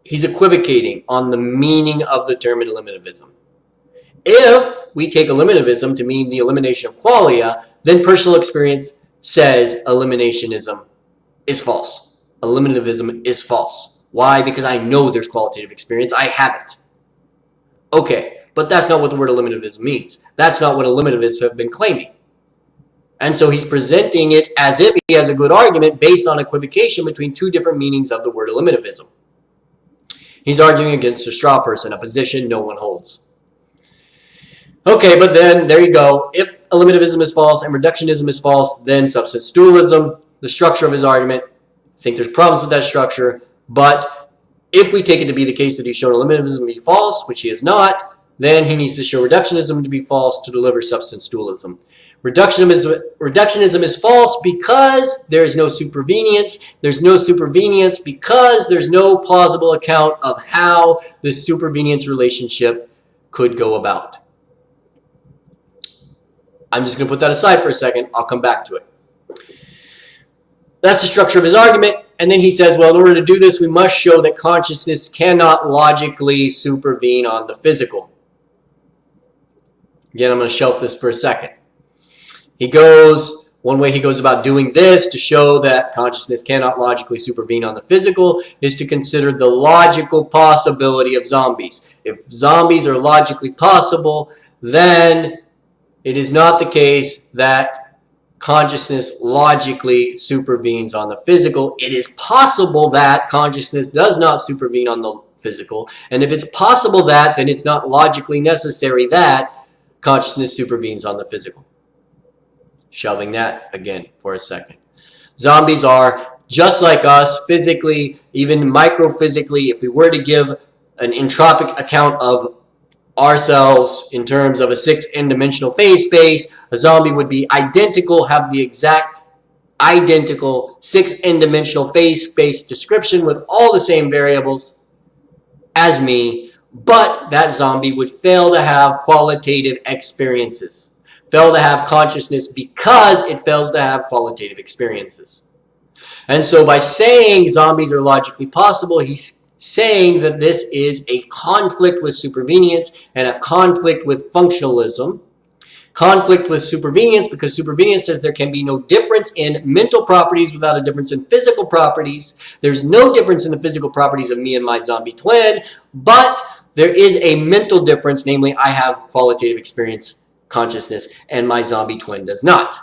he's equivocating on the meaning of the term eliminativism. If we take eliminativism to mean the elimination of qualia, then personal experience says eliminationism is false. Eliminativism is false. Why? Because I know there's qualitative experience. I have it. Okay, but that's not what the word eliminativism means. That's not what eliminativists have been claiming. And so he's presenting it as if he has a good argument based on equivocation between two different meanings of the word eliminativism. He's arguing against a straw person, a position no one holds. Okay, but then there you go. If eliminativism is false and reductionism is false, then substance dualism, the structure of his argument, I think there's problems with that structure, but if we take it to be the case that he's shown eliminativism to be false, which he is not, then he needs to show reductionism to be false to deliver substance dualism. Reductionism is false because there is no supervenience. There's no supervenience because there's no plausible account of how this supervenience relationship could go about. I'm just going to put that aside for a second. I'll come back to it. That's the structure of his argument. And then he says, well, in order to do this, we must show that consciousness cannot logically supervene on the physical. Again, I'm going to shelf this for a second. One way he goes about doing this to show that consciousness cannot logically supervene on the physical is to consider the logical possibility of zombies. If zombies are logically possible, then it is not the case that consciousness logically supervenes on the physical. It is possible that consciousness does not supervene on the physical. And if it's possible that, then it's not logically necessary that consciousness supervenes on the physical. Shelving that again for a second. Zombies are just like us physically, even microphysically. If we were to give an entropic account of ourselves in terms of a 6n-dimensional phase space, a zombie would be identical, have the exact identical 6n-dimensional phase space description with all the same variables as me, but that zombie would fail to have qualitative experiences. Fail to have consciousness because it fails to have qualitative experiences. And so by saying zombies are logically possible, he's saying that this is a conflict with supervenience and a conflict with functionalism. Conflict with supervenience because supervenience says there can be no difference in mental properties without a difference in physical properties. There's no difference in the physical properties of me and my zombie twin, but there is a mental difference, namely I have qualitative experience consciousness, and my zombie twin does not.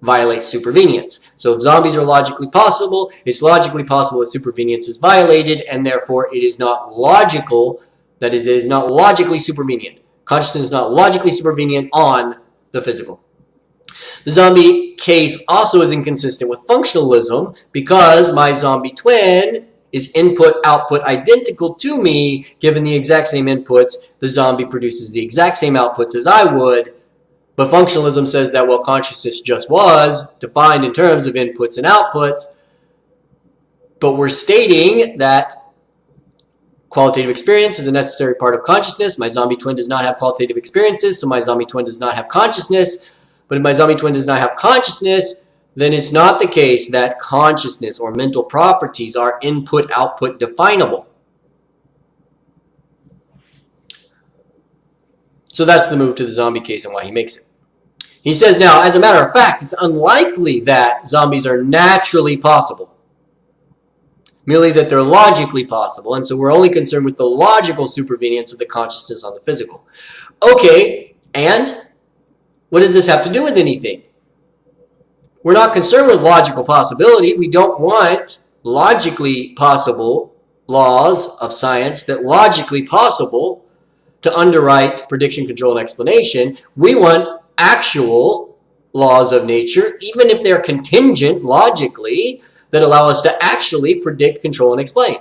Violate supervenience. So if zombies are logically possible, it's logically possible that supervenience is violated, and therefore it is not logical, that is, it is not logically supervenient. Consciousness is not logically supervenient on the physical. The zombie case also is inconsistent with functionalism because my zombie twin is input-output identical to me. Given the exact same inputs, the zombie produces the exact same outputs as I would. But functionalism says that, well, consciousness just was defined in terms of inputs and outputs. But we're stating that qualitative experience is a necessary part of consciousness. My zombie twin does not have qualitative experiences, so my zombie twin does not have consciousness. But if my zombie twin does not have consciousness, then it's not the case that consciousness or mental properties are input-output definable. So that's the move to the zombie case and why he makes it. He says now, as a matter of fact, it's unlikely that zombies are naturally possible. Merely that they're logically possible. And so we're only concerned with the logical supervenience of the consciousness on the physical. Okay, and what does this have to do with anything? We're not concerned with logical possibility. We don't want logically possible laws of science that logically possible to underwrite prediction, control, and explanation. We want actual laws of nature, even if they're contingent logically, that allow us to actually predict, control, and explain.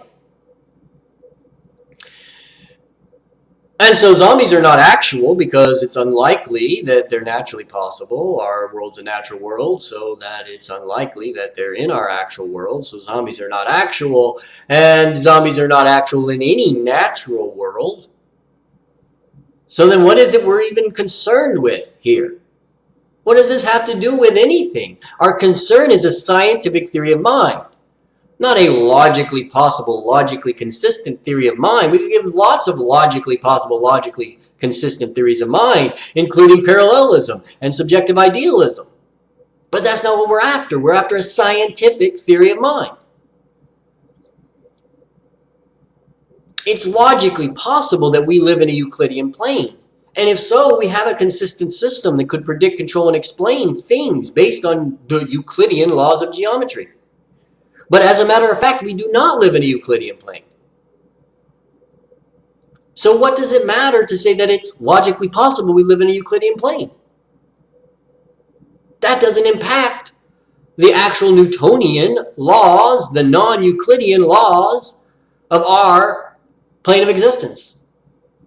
And so zombies are not actual because it's unlikely that they're naturally possible. Our world's a natural world, so that it's unlikely that they're in our actual world. So zombies are not actual, and zombies are not actual in any natural world. So then what is it we're even concerned with here? What does this have to do with anything? Our concern is a scientific theory of mind, not a logically possible, logically consistent theory of mind. We could give lots of logically possible, logically consistent theories of mind, including parallelism and subjective idealism. But that's not what we're after. We're after a scientific theory of mind. It's logically possible that we live in a Euclidean plane. And if so, we have a consistent system that could predict, control, and explain things based on the Euclidean laws of geometry. But as a matter of fact, we do not live in a Euclidean plane. So what does it matter to say that it's logically possible we live in a Euclidean plane? That doesn't impact the actual Newtonian laws, the non-Euclidean laws of our plane of existence.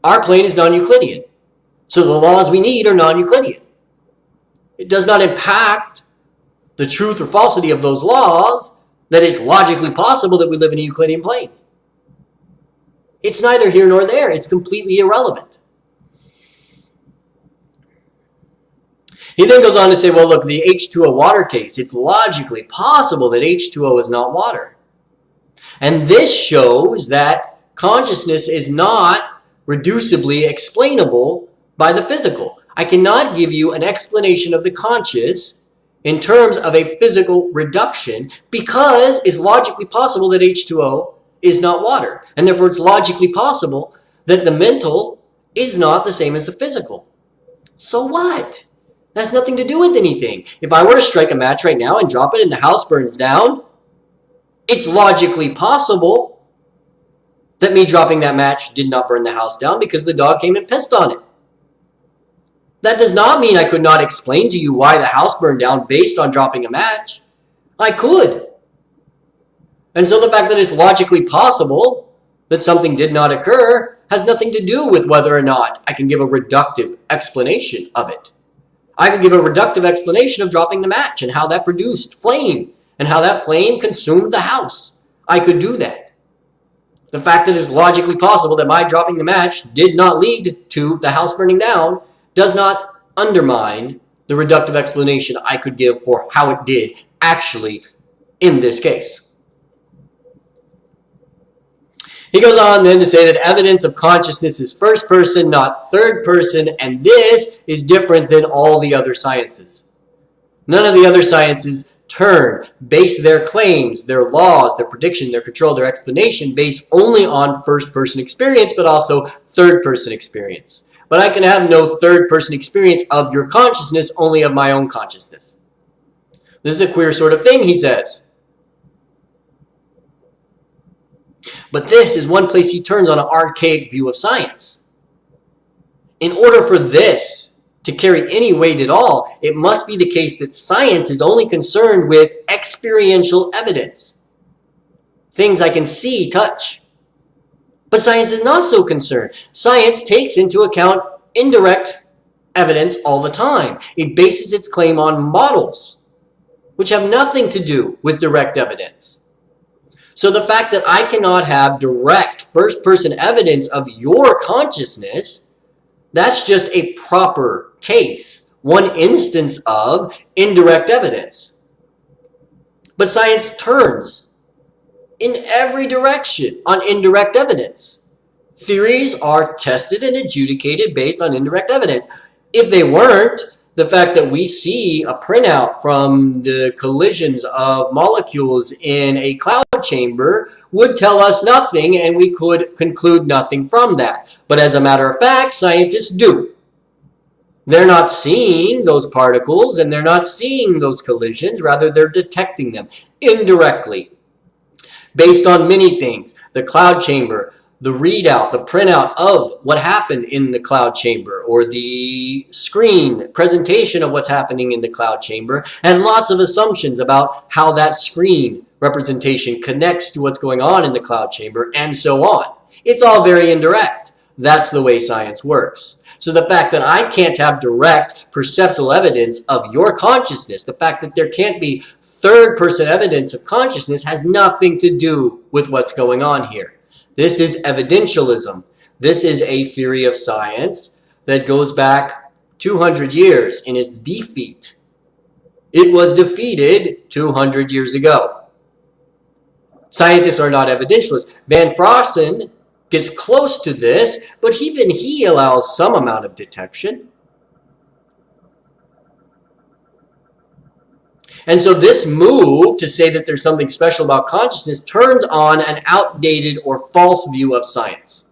Our plane is non-Euclidean. So the laws we need are non-Euclidean. It does not impact the truth or falsity of those laws that it's logically possible that we live in a Euclidean plane. It's neither here nor there. It's completely irrelevant. He then goes on to say, well, look, the H2O water case, it's logically possible that H2O is not water. And this shows that consciousness is not reducibly explainable by the physical. I cannot give you an explanation of the conscious in terms of a physical reduction because it's logically possible that H2O is not water. And therefore it's logically possible that the mental is not the same as the physical. So what? That has nothing to do with anything. If I were to strike a match right now and drop it and the house burns down, it's logically possible that me dropping that match did not burn the house down because the dog came and pissed on it. That does not mean I could not explain to you why the house burned down based on dropping a match. I could. And so the fact that it's logically possible that something did not occur has nothing to do with whether or not I can give a reductive explanation of it. I can give a reductive explanation of dropping the match and how that produced flame and how that flame consumed the house. I could do that. The fact that it's logically possible that my dropping the match did not lead to the house burning down does not undermine the reductive explanation I could give for how it did actually in this case. He goes on then to say that evidence of consciousness is first person, not third person, and this is different than all the other sciences. None of the other sciences base their claims, their laws, their prediction, their control, their explanation based only on first person experience, but also third person experience. But I can have no third person experience of your consciousness, only of my own consciousness. This is a queer sort of thing, he says. But this is one place he turns on an archaic view of science. In order for this to carry any weight at all, it must be the case that science is only concerned with experiential evidence. Things I can see, touch. But science is not so concerned. Science takes into account indirect evidence all the time. It bases its claim on models, which have nothing to do with direct evidence. So the fact that I cannot have direct first-person evidence of your consciousness, that's just a proper case, one instance of indirect evidence. But science turns in every direction on indirect evidence. Theories are tested and adjudicated based on indirect evidence. If they weren't, the fact that we see a printout from the collisions of molecules in a cloud chamber would tell us nothing, and we could conclude nothing from that. But as a matter of fact, scientists do. They're not seeing those particles and they're not seeing those collisions, rather they're detecting them indirectly. Based on many things, the cloud chamber, the readout, the printout of what happened in the cloud chamber, or the screen presentation of what's happening in the cloud chamber, and lots of assumptions about how that screen representation connects to what's going on in the cloud chamber, and so on. It's all very indirect. That's the way science works. So the fact that I can't have direct perceptual evidence of your consciousness, the fact that there can't be third-person evidence of consciousness has nothing to do with what's going on here. This is evidentialism. This is a theory of science that goes back 200 years in its defeat. It was defeated 200 years ago. Scientists are not evidentialists. Van Frossen gets close to this, but even he allows some amount of detection. And so this move to say that there's something special about consciousness turns on an outdated or false view of science.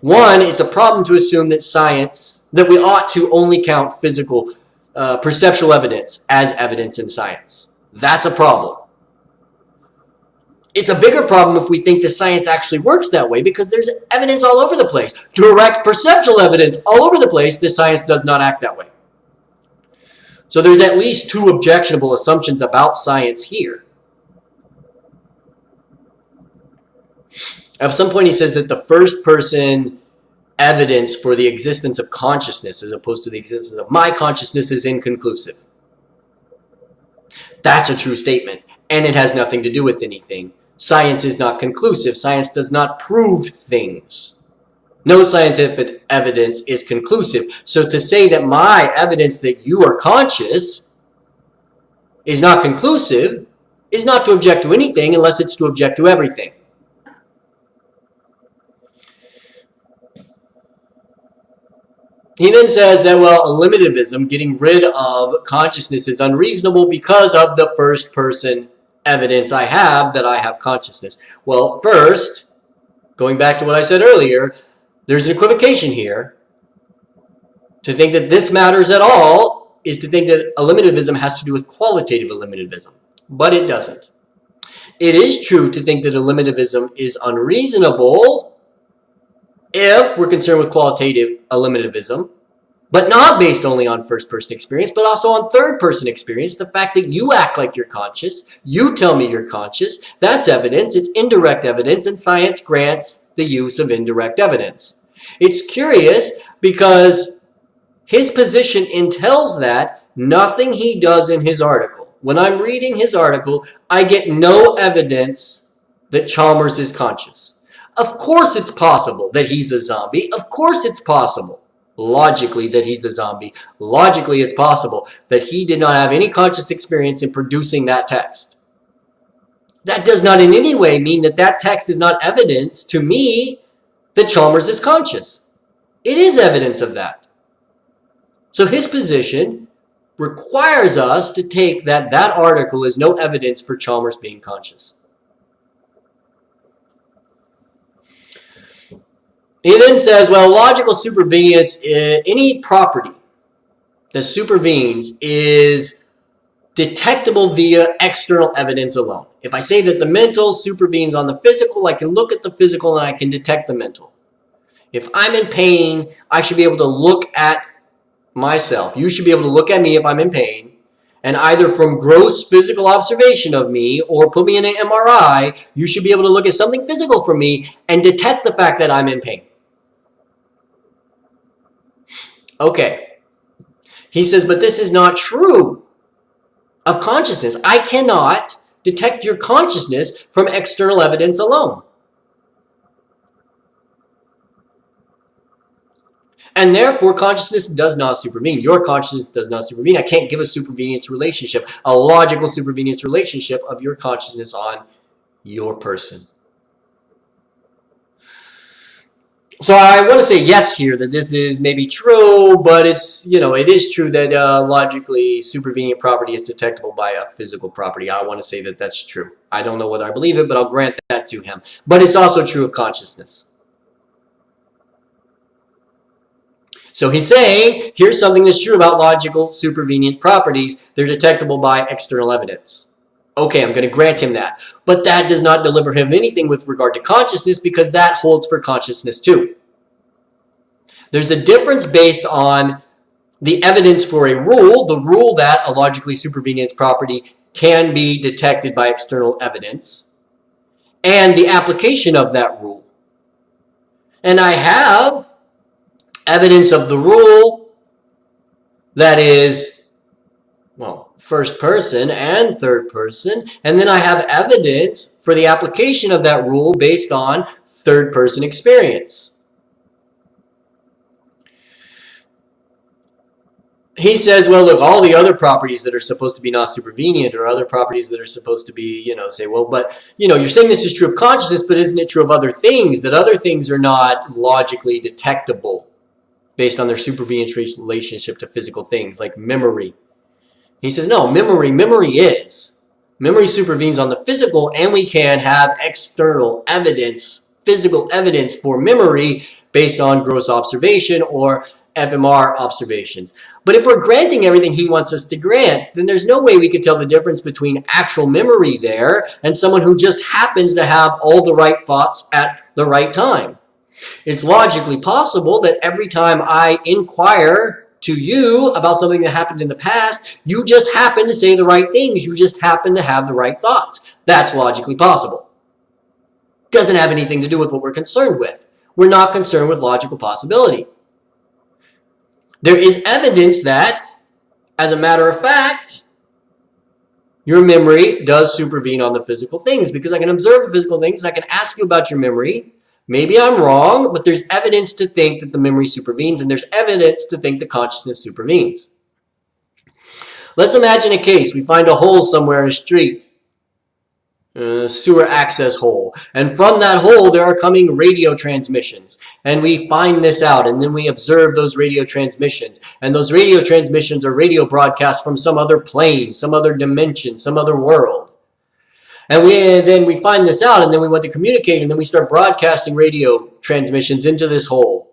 One, it's a problem to assume that we ought to only count physical, perceptual evidence as evidence in science. That's a problem. It's a bigger problem if we think that science actually works that way, because there's evidence all over the place. Direct perceptual evidence all over the place that science does not act that way. So there's at least two objectionable assumptions about science here. At some point he says that the first person evidence for the existence of consciousness as opposed to the existence of my consciousness is inconclusive. That's a true statement, and it has nothing to do with anything. Science is not conclusive. Science does not prove things. No scientific evidence is conclusive. So to say that my evidence that you are conscious is not conclusive is not to object to anything unless it's to object to everything. He then says that, well, eliminativism, getting rid of consciousness, is unreasonable because of the first person evidence I have that I have consciousness. Well, first, going back to what I said earlier, there's an equivocation here. To think that this matters at all is to think that eliminativism has to do with qualitative eliminativism, but it doesn't. It is true to think that eliminativism is unreasonable if we're concerned with qualitative eliminativism, but not based only on first-person experience, but also on third-person experience. The fact that you act like you're conscious, you tell me you're conscious, that's evidence. It's indirect evidence, and science grants the use of indirect evidence. It's curious because his position entails that nothing he does in his article. When I'm reading his article, I get no evidence that Chalmers is conscious. Of course it's possible that he's a zombie. Of course it's possible, logically, that he's a zombie. Logically, it's possible that he did not have any conscious experience in producing that text. That does not in any way mean that that text is not evidence to me that Chalmers is conscious. It is evidence of that. So his position requires us to take that article is no evidence for Chalmers being conscious. He then says, well, logical supervenience, any property that supervenes is detectable via external evidence alone. If I say that the mental supervenes on the physical, I can look at the physical and I can detect the mental. If I'm in pain, I should be able to look at myself. You should be able to look at me if I'm in pain, and either from gross physical observation of me or put me in an MRI, you should be able to look at something physical from me and detect the fact that I'm in pain. Okay. He says, but this is not true of consciousness. I cannot detect your consciousness from external evidence alone. And therefore, consciousness does not supervene. Your consciousness does not supervene. I can't give a supervenience relationship, a logical supervenience relationship of your consciousness on your person. So I want to say yes here, that this is maybe true, but it's, it is true that logically supervenient property is detectable by a physical property. I want to say that that's true. I don't know whether I believe it, but I'll grant that to him. But it's also true of consciousness. So he's saying, here's something that's true about logical supervenient properties. They're detectable by external evidence. Okay, I'm going to grant him that. But that does not deliver him anything with regard to consciousness, because that holds for consciousness too. There's a difference based on the evidence for a rule, the rule that a logically supervenient property can be detected by external evidence, and the application of that rule. And I have evidence of the rule that is, well, first person and third person, and then I have evidence for the application of that rule based on third person experience. He says, well, look, all the other properties that are supposed to be not supervenient, or other properties that are supposed to be, say, well, but, you're saying this is true of consciousness, but isn't it true of other things, that other things are not logically detectable based on their supervenience relationship to physical things, like memory? He says, no, memory is. Memory supervenes on the physical, and we can have external evidence, physical evidence for memory based on gross observation or fMR observations. But if we're granting everything he wants us to grant, then there's no way we could tell the difference between actual memory there and someone who just happens to have all the right thoughts at the right time. It's logically possible that every time I inquire to you about something that happened in the past, you just happen to say the right things. You just happen to have the right thoughts. That's logically possible. Doesn't have anything to do with what we're concerned with. We're not concerned with logical possibility. There is evidence that, as a matter of fact, your memory does supervene on the physical things, because I can observe the physical things and I can ask you about your memory. Maybe I'm wrong, but there's evidence to think that the memory supervenes, and there's evidence to think that consciousness supervenes. Let's imagine a case. We find a hole somewhere in a street. sewer access hole. And from that hole, there are coming radio transmissions. And we find this out, and then we observe those radio transmissions. And those radio transmissions are radio broadcasts from some other plane, some other dimension, some other world. And then we find this out, and then we want to communicate, and then we start broadcasting radio transmissions into this hole.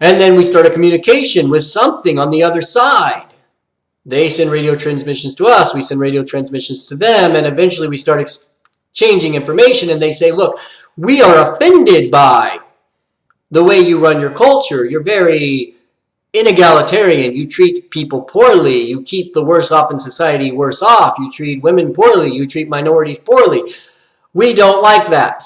And then we start a communication with something on the other side. They send radio transmissions to us, we send radio transmissions to them, and eventually we start exchanging information, and they say, look, we are offended by the way you run your culture. You're very inegalitarian. You treat people poorly. You keep the worse off in society worse off. You treat women poorly. You treat minorities poorly. We don't like that.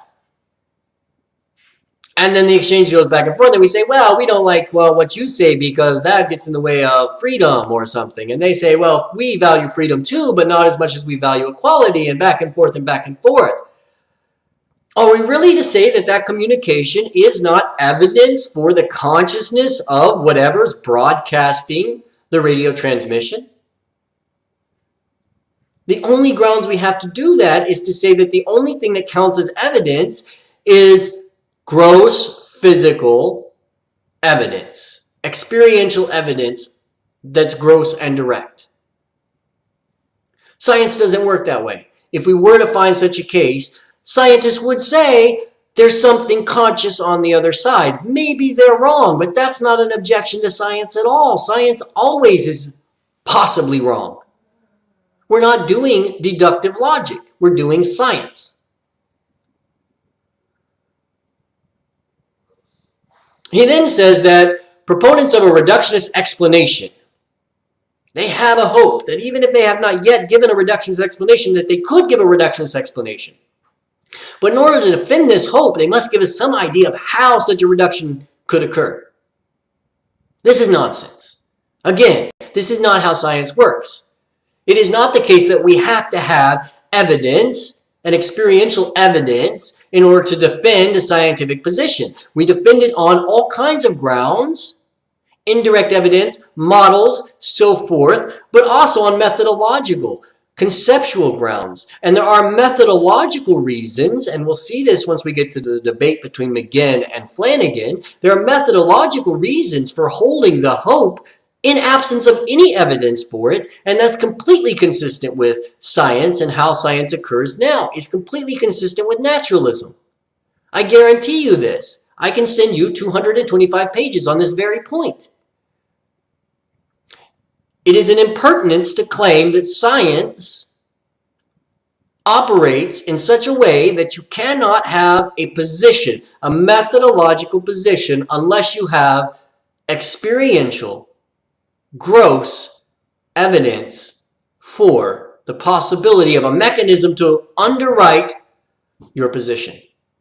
And then the exchange goes back and forth, and we say, well, we don't like, what you say because that gets in the way of freedom or something. And they say, well, we value freedom too, but not as much as we value equality, and back and forth and back and forth. Are we really to say that that communication is not evidence for the consciousness of whatever's broadcasting the radio transmission? The only grounds we have to do that is to say that the only thing that counts as evidence is gross physical evidence, experiential evidence that's gross and direct. Science doesn't work that way. If we were to find such a case, scientists would say there's something conscious on the other side. Maybe they're wrong, but that's not an objection to science at all. Science always is possibly wrong. We're not doing deductive logic. We're doing science. He then says that proponents of a reductionist explanation, they have a hope that even if they have not yet given a reductionist explanation, that they could give a reductionist explanation. But in order to defend this hope, they must give us some idea of how such a reduction could occur. This is nonsense. Again, this is not how science works. It is not the case that we have to have evidence and experiential evidence in order to defend a scientific position. We defend it on all kinds of grounds, indirect evidence, models, so forth, but also on methodological, conceptual grounds. And there are methodological reasons, and we'll see this once we get to the debate between McGinn and Flanagan. There are methodological reasons for holding the hope in absence of any evidence for it, and that's completely consistent with science and how science occurs now. It's completely consistent with naturalism. I guarantee you this. I can send you 225 pages on this very point. It is an impertinence to claim that science operates in such a way that you cannot have a position, a methodological position, unless you have experiential, gross evidence for the possibility of a mechanism to underwrite your position.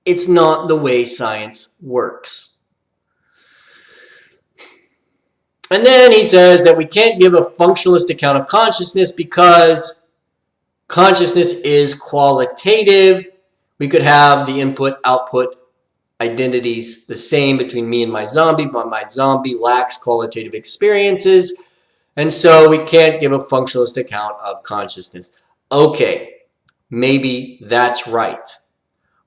It's not the way science works. And then he says that we can't give a functionalist account of consciousness because consciousness is qualitative. We could have the input-output identities the same between me and my zombie, but my zombie lacks qualitative experiences, and so we can't give a functionalist account of consciousness. Okay, maybe that's right.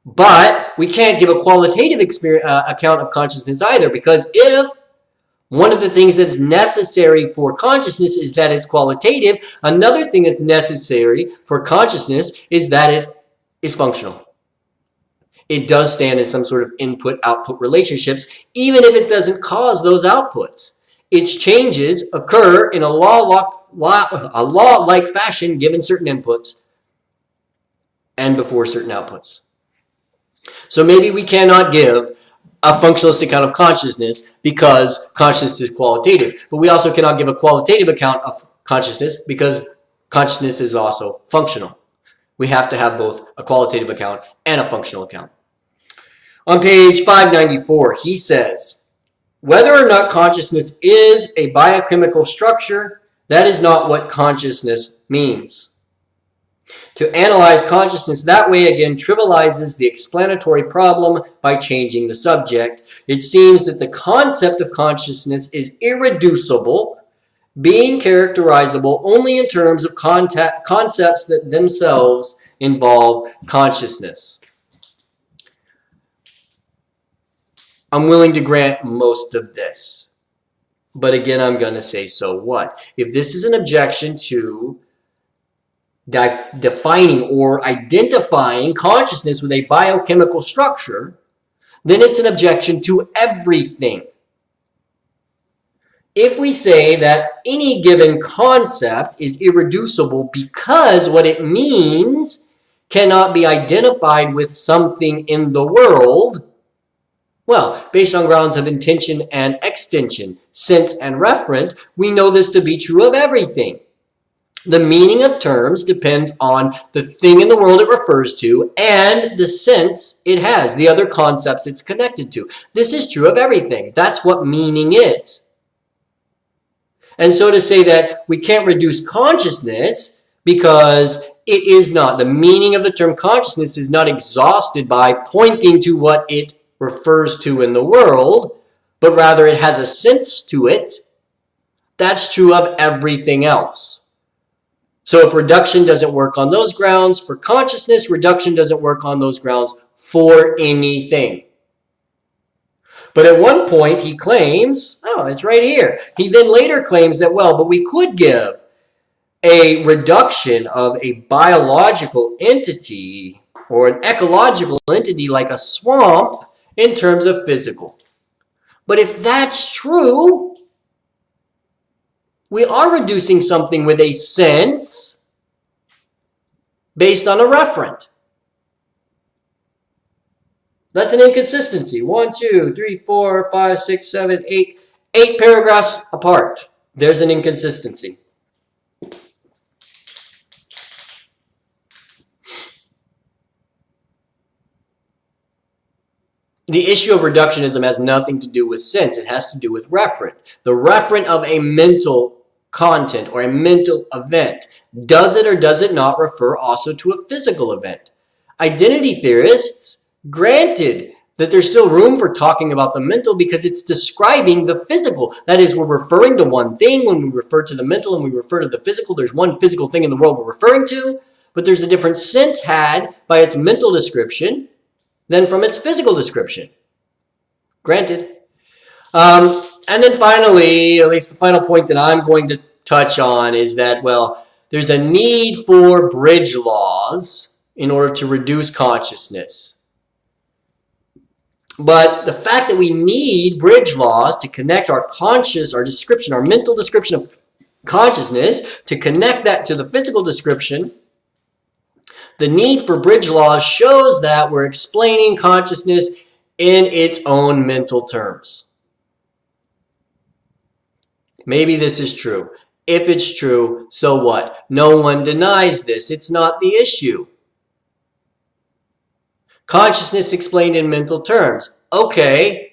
But we can't give a qualitative account of consciousness either, because if one of the things that's necessary for consciousness is that it's qualitative, another thing that's necessary for consciousness is that it is functional. It does stand in some sort of input-output relationships, even if it doesn't cause those outputs. Its changes occur in a law-like fashion given certain inputs and before certain outputs. So maybe we cannot give a functionalist account of consciousness because consciousness is qualitative. But we also cannot give a qualitative account of consciousness because consciousness is also functional. We have to have both a qualitative account and a functional account. On page 594, he says, whether or not consciousness is a biochemical structure, that is not what consciousness means. To analyze consciousness that way again trivializes the explanatory problem by changing the subject. It seems that the concept of consciousness is irreducible, being characterizable only in terms of concepts that themselves involve consciousness. I'm willing to grant most of this. But again, I'm going to say, so what? If this is an objection to defining or identifying consciousness with a biochemical structure, then it's an objection to everything. If we say that any given concept is irreducible because what it means cannot be identified with something in the world, well, based on grounds of intension and extension, sense and referent, we know this to be true of everything. The meaning of terms depends on the thing in the world it refers to and the sense it has, the other concepts it's connected to. This is true of everything. That's what meaning is. And so to say that we can't reduce consciousness because it is not, the meaning of the term consciousness is not exhausted by pointing to what it refers to in the world, but rather it has a sense to it, that's true of everything else. So if reduction doesn't work on those grounds for consciousness, reduction doesn't work on those grounds for anything. But at one point he claims, oh, it's right here. He then later claims that, well, but we could give a reduction of a biological entity or an ecological entity like a swamp in terms of physical. But if that's true, we are reducing something with a sense based on a referent. That's an inconsistency. 1, 2, 3, 4, 5, 6, 7, 8. 8 paragraphs apart. There's an inconsistency. The issue of reductionism has nothing to do with sense. It has to do with referent. The referent of a mental content or a mental event. Does it or does it not refer also to a physical event? Identity theorists granted that there's still room for talking about the mental because it's describing the physical. That is, we're referring to one thing when we refer to the mental and we refer to the physical. There's one physical thing in the world we're referring to, but there's a different sense had by its mental description than from its physical description. Granted. And then finally, at least the final point that I'm going to touch on is that, well, there's a need for bridge laws in order to reduce consciousness. But the fact that we need bridge laws to connect our conscious, our description, our mental description of consciousness, to connect that to the physical description, the need for bridge laws shows that we're explaining consciousness in its own mental terms. Maybe this is true. If it's true, so what? No one denies this. It's not the issue. Consciousness explained in mental terms. Okay.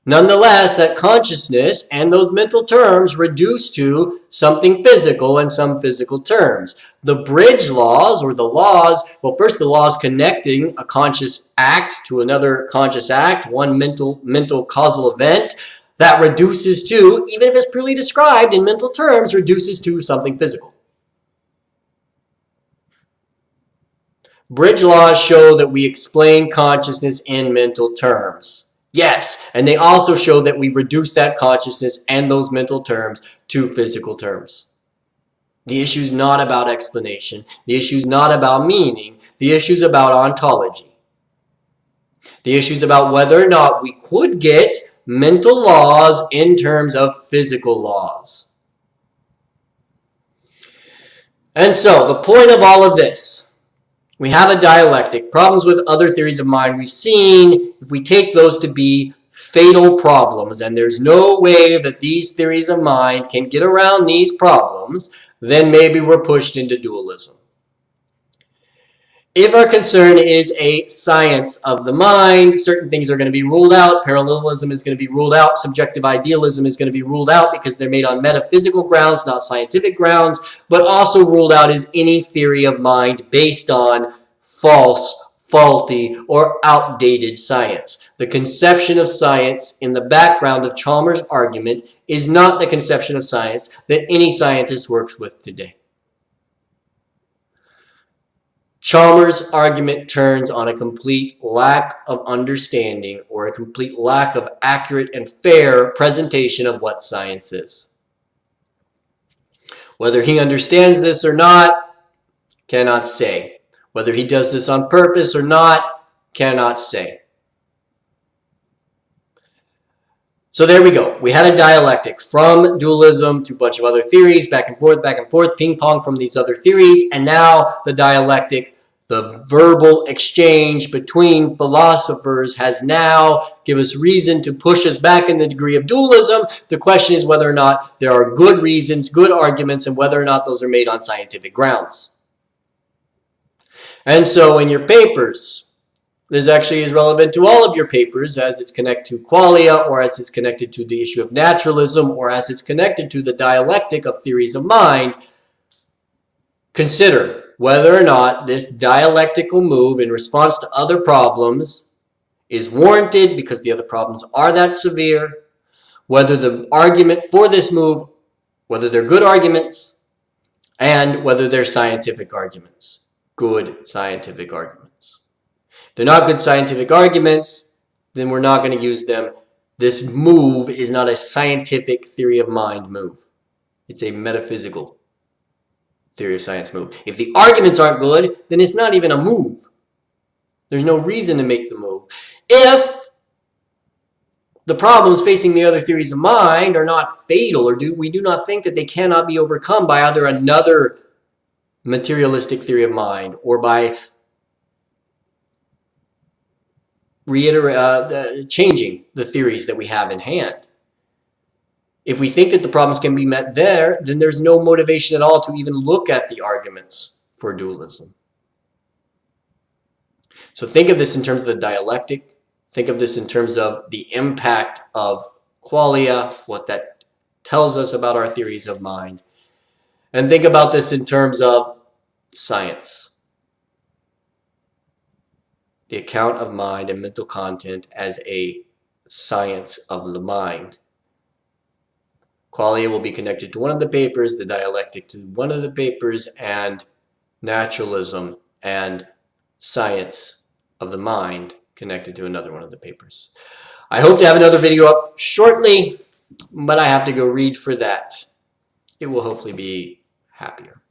Nonetheless, that consciousness and those mental terms reduce to something physical in some physical terms. The bridge laws, or the laws, well, first the laws connecting a conscious act to another conscious act, one mental causal event, that reduces to, even if it's purely described in mental terms, reduces to something physical. Bridge laws show that we explain consciousness in mental terms. Yes, and they also show that we reduce that consciousness and those mental terms to physical terms. The issue is not about explanation. The issue is not about meaning. The issue is about ontology. The issue is about whether or not we could get mental laws in terms of physical laws. And so, the point of all of this, we have a dialectic. Problems with other theories of mind we've seen, if we take those to be fatal problems, and there's no way that these theories of mind can get around these problems, then maybe we're pushed into dualism. If our concern is a science of the mind, certain things are going to be ruled out. Parallelism is going to be ruled out. Subjective idealism is going to be ruled out because they're made on metaphysical grounds, not scientific grounds. But also ruled out is any theory of mind based on false, faulty, or outdated science. The conception of science in the background of Chalmers' argument is not the conception of science that any scientist works with today. Chalmers' argument turns on a complete lack of understanding or a complete lack of accurate and fair presentation of what science is. Whether he understands this or not, cannot say. Whether he does this on purpose or not, cannot say. So there we go. We had a dialectic from dualism to a bunch of other theories, back and forth, ping pong from these other theories, and now the dialectic, the verbal exchange between philosophers, has now given us reason to push us back in the degree of dualism. The question is whether or not there are good reasons, good arguments, and whether or not those are made on scientific grounds. And so in your papers, this actually is relevant to all of your papers as it's connected to qualia, or as it's connected to the issue of naturalism, or as it's connected to the dialectic of theories of mind. Consider whether or not this dialectical move in response to other problems is warranted because the other problems are that severe, whether the argument for this move, whether they're good arguments, and whether they're scientific arguments, good scientific arguments. If they're not good scientific arguments, then we're not going to use them. This move is not a scientific theory of mind move. It's a metaphysical theory of science move. If the arguments aren't good, then it's not even a move. There's no reason to make the move. If the problems facing the other theories of mind are not fatal, or we do not think that they cannot be overcome by either another materialistic theory of mind or by changing the theories that we have in hand. If we think that the problems can be met there, then there's no motivation at all to even look at the arguments for dualism. So think of this in terms of the dialectic. Think of this in terms of the impact of qualia, what that tells us about our theories of mind. And think about this in terms of science. The account of mind and mental content as a science of the mind. Qualia will be connected to one of the papers, the dialectic to one of the papers, and naturalism and science of the mind connected to another one of the papers. I hope to have another video up shortly, but I have to go read for that. It will hopefully be happier.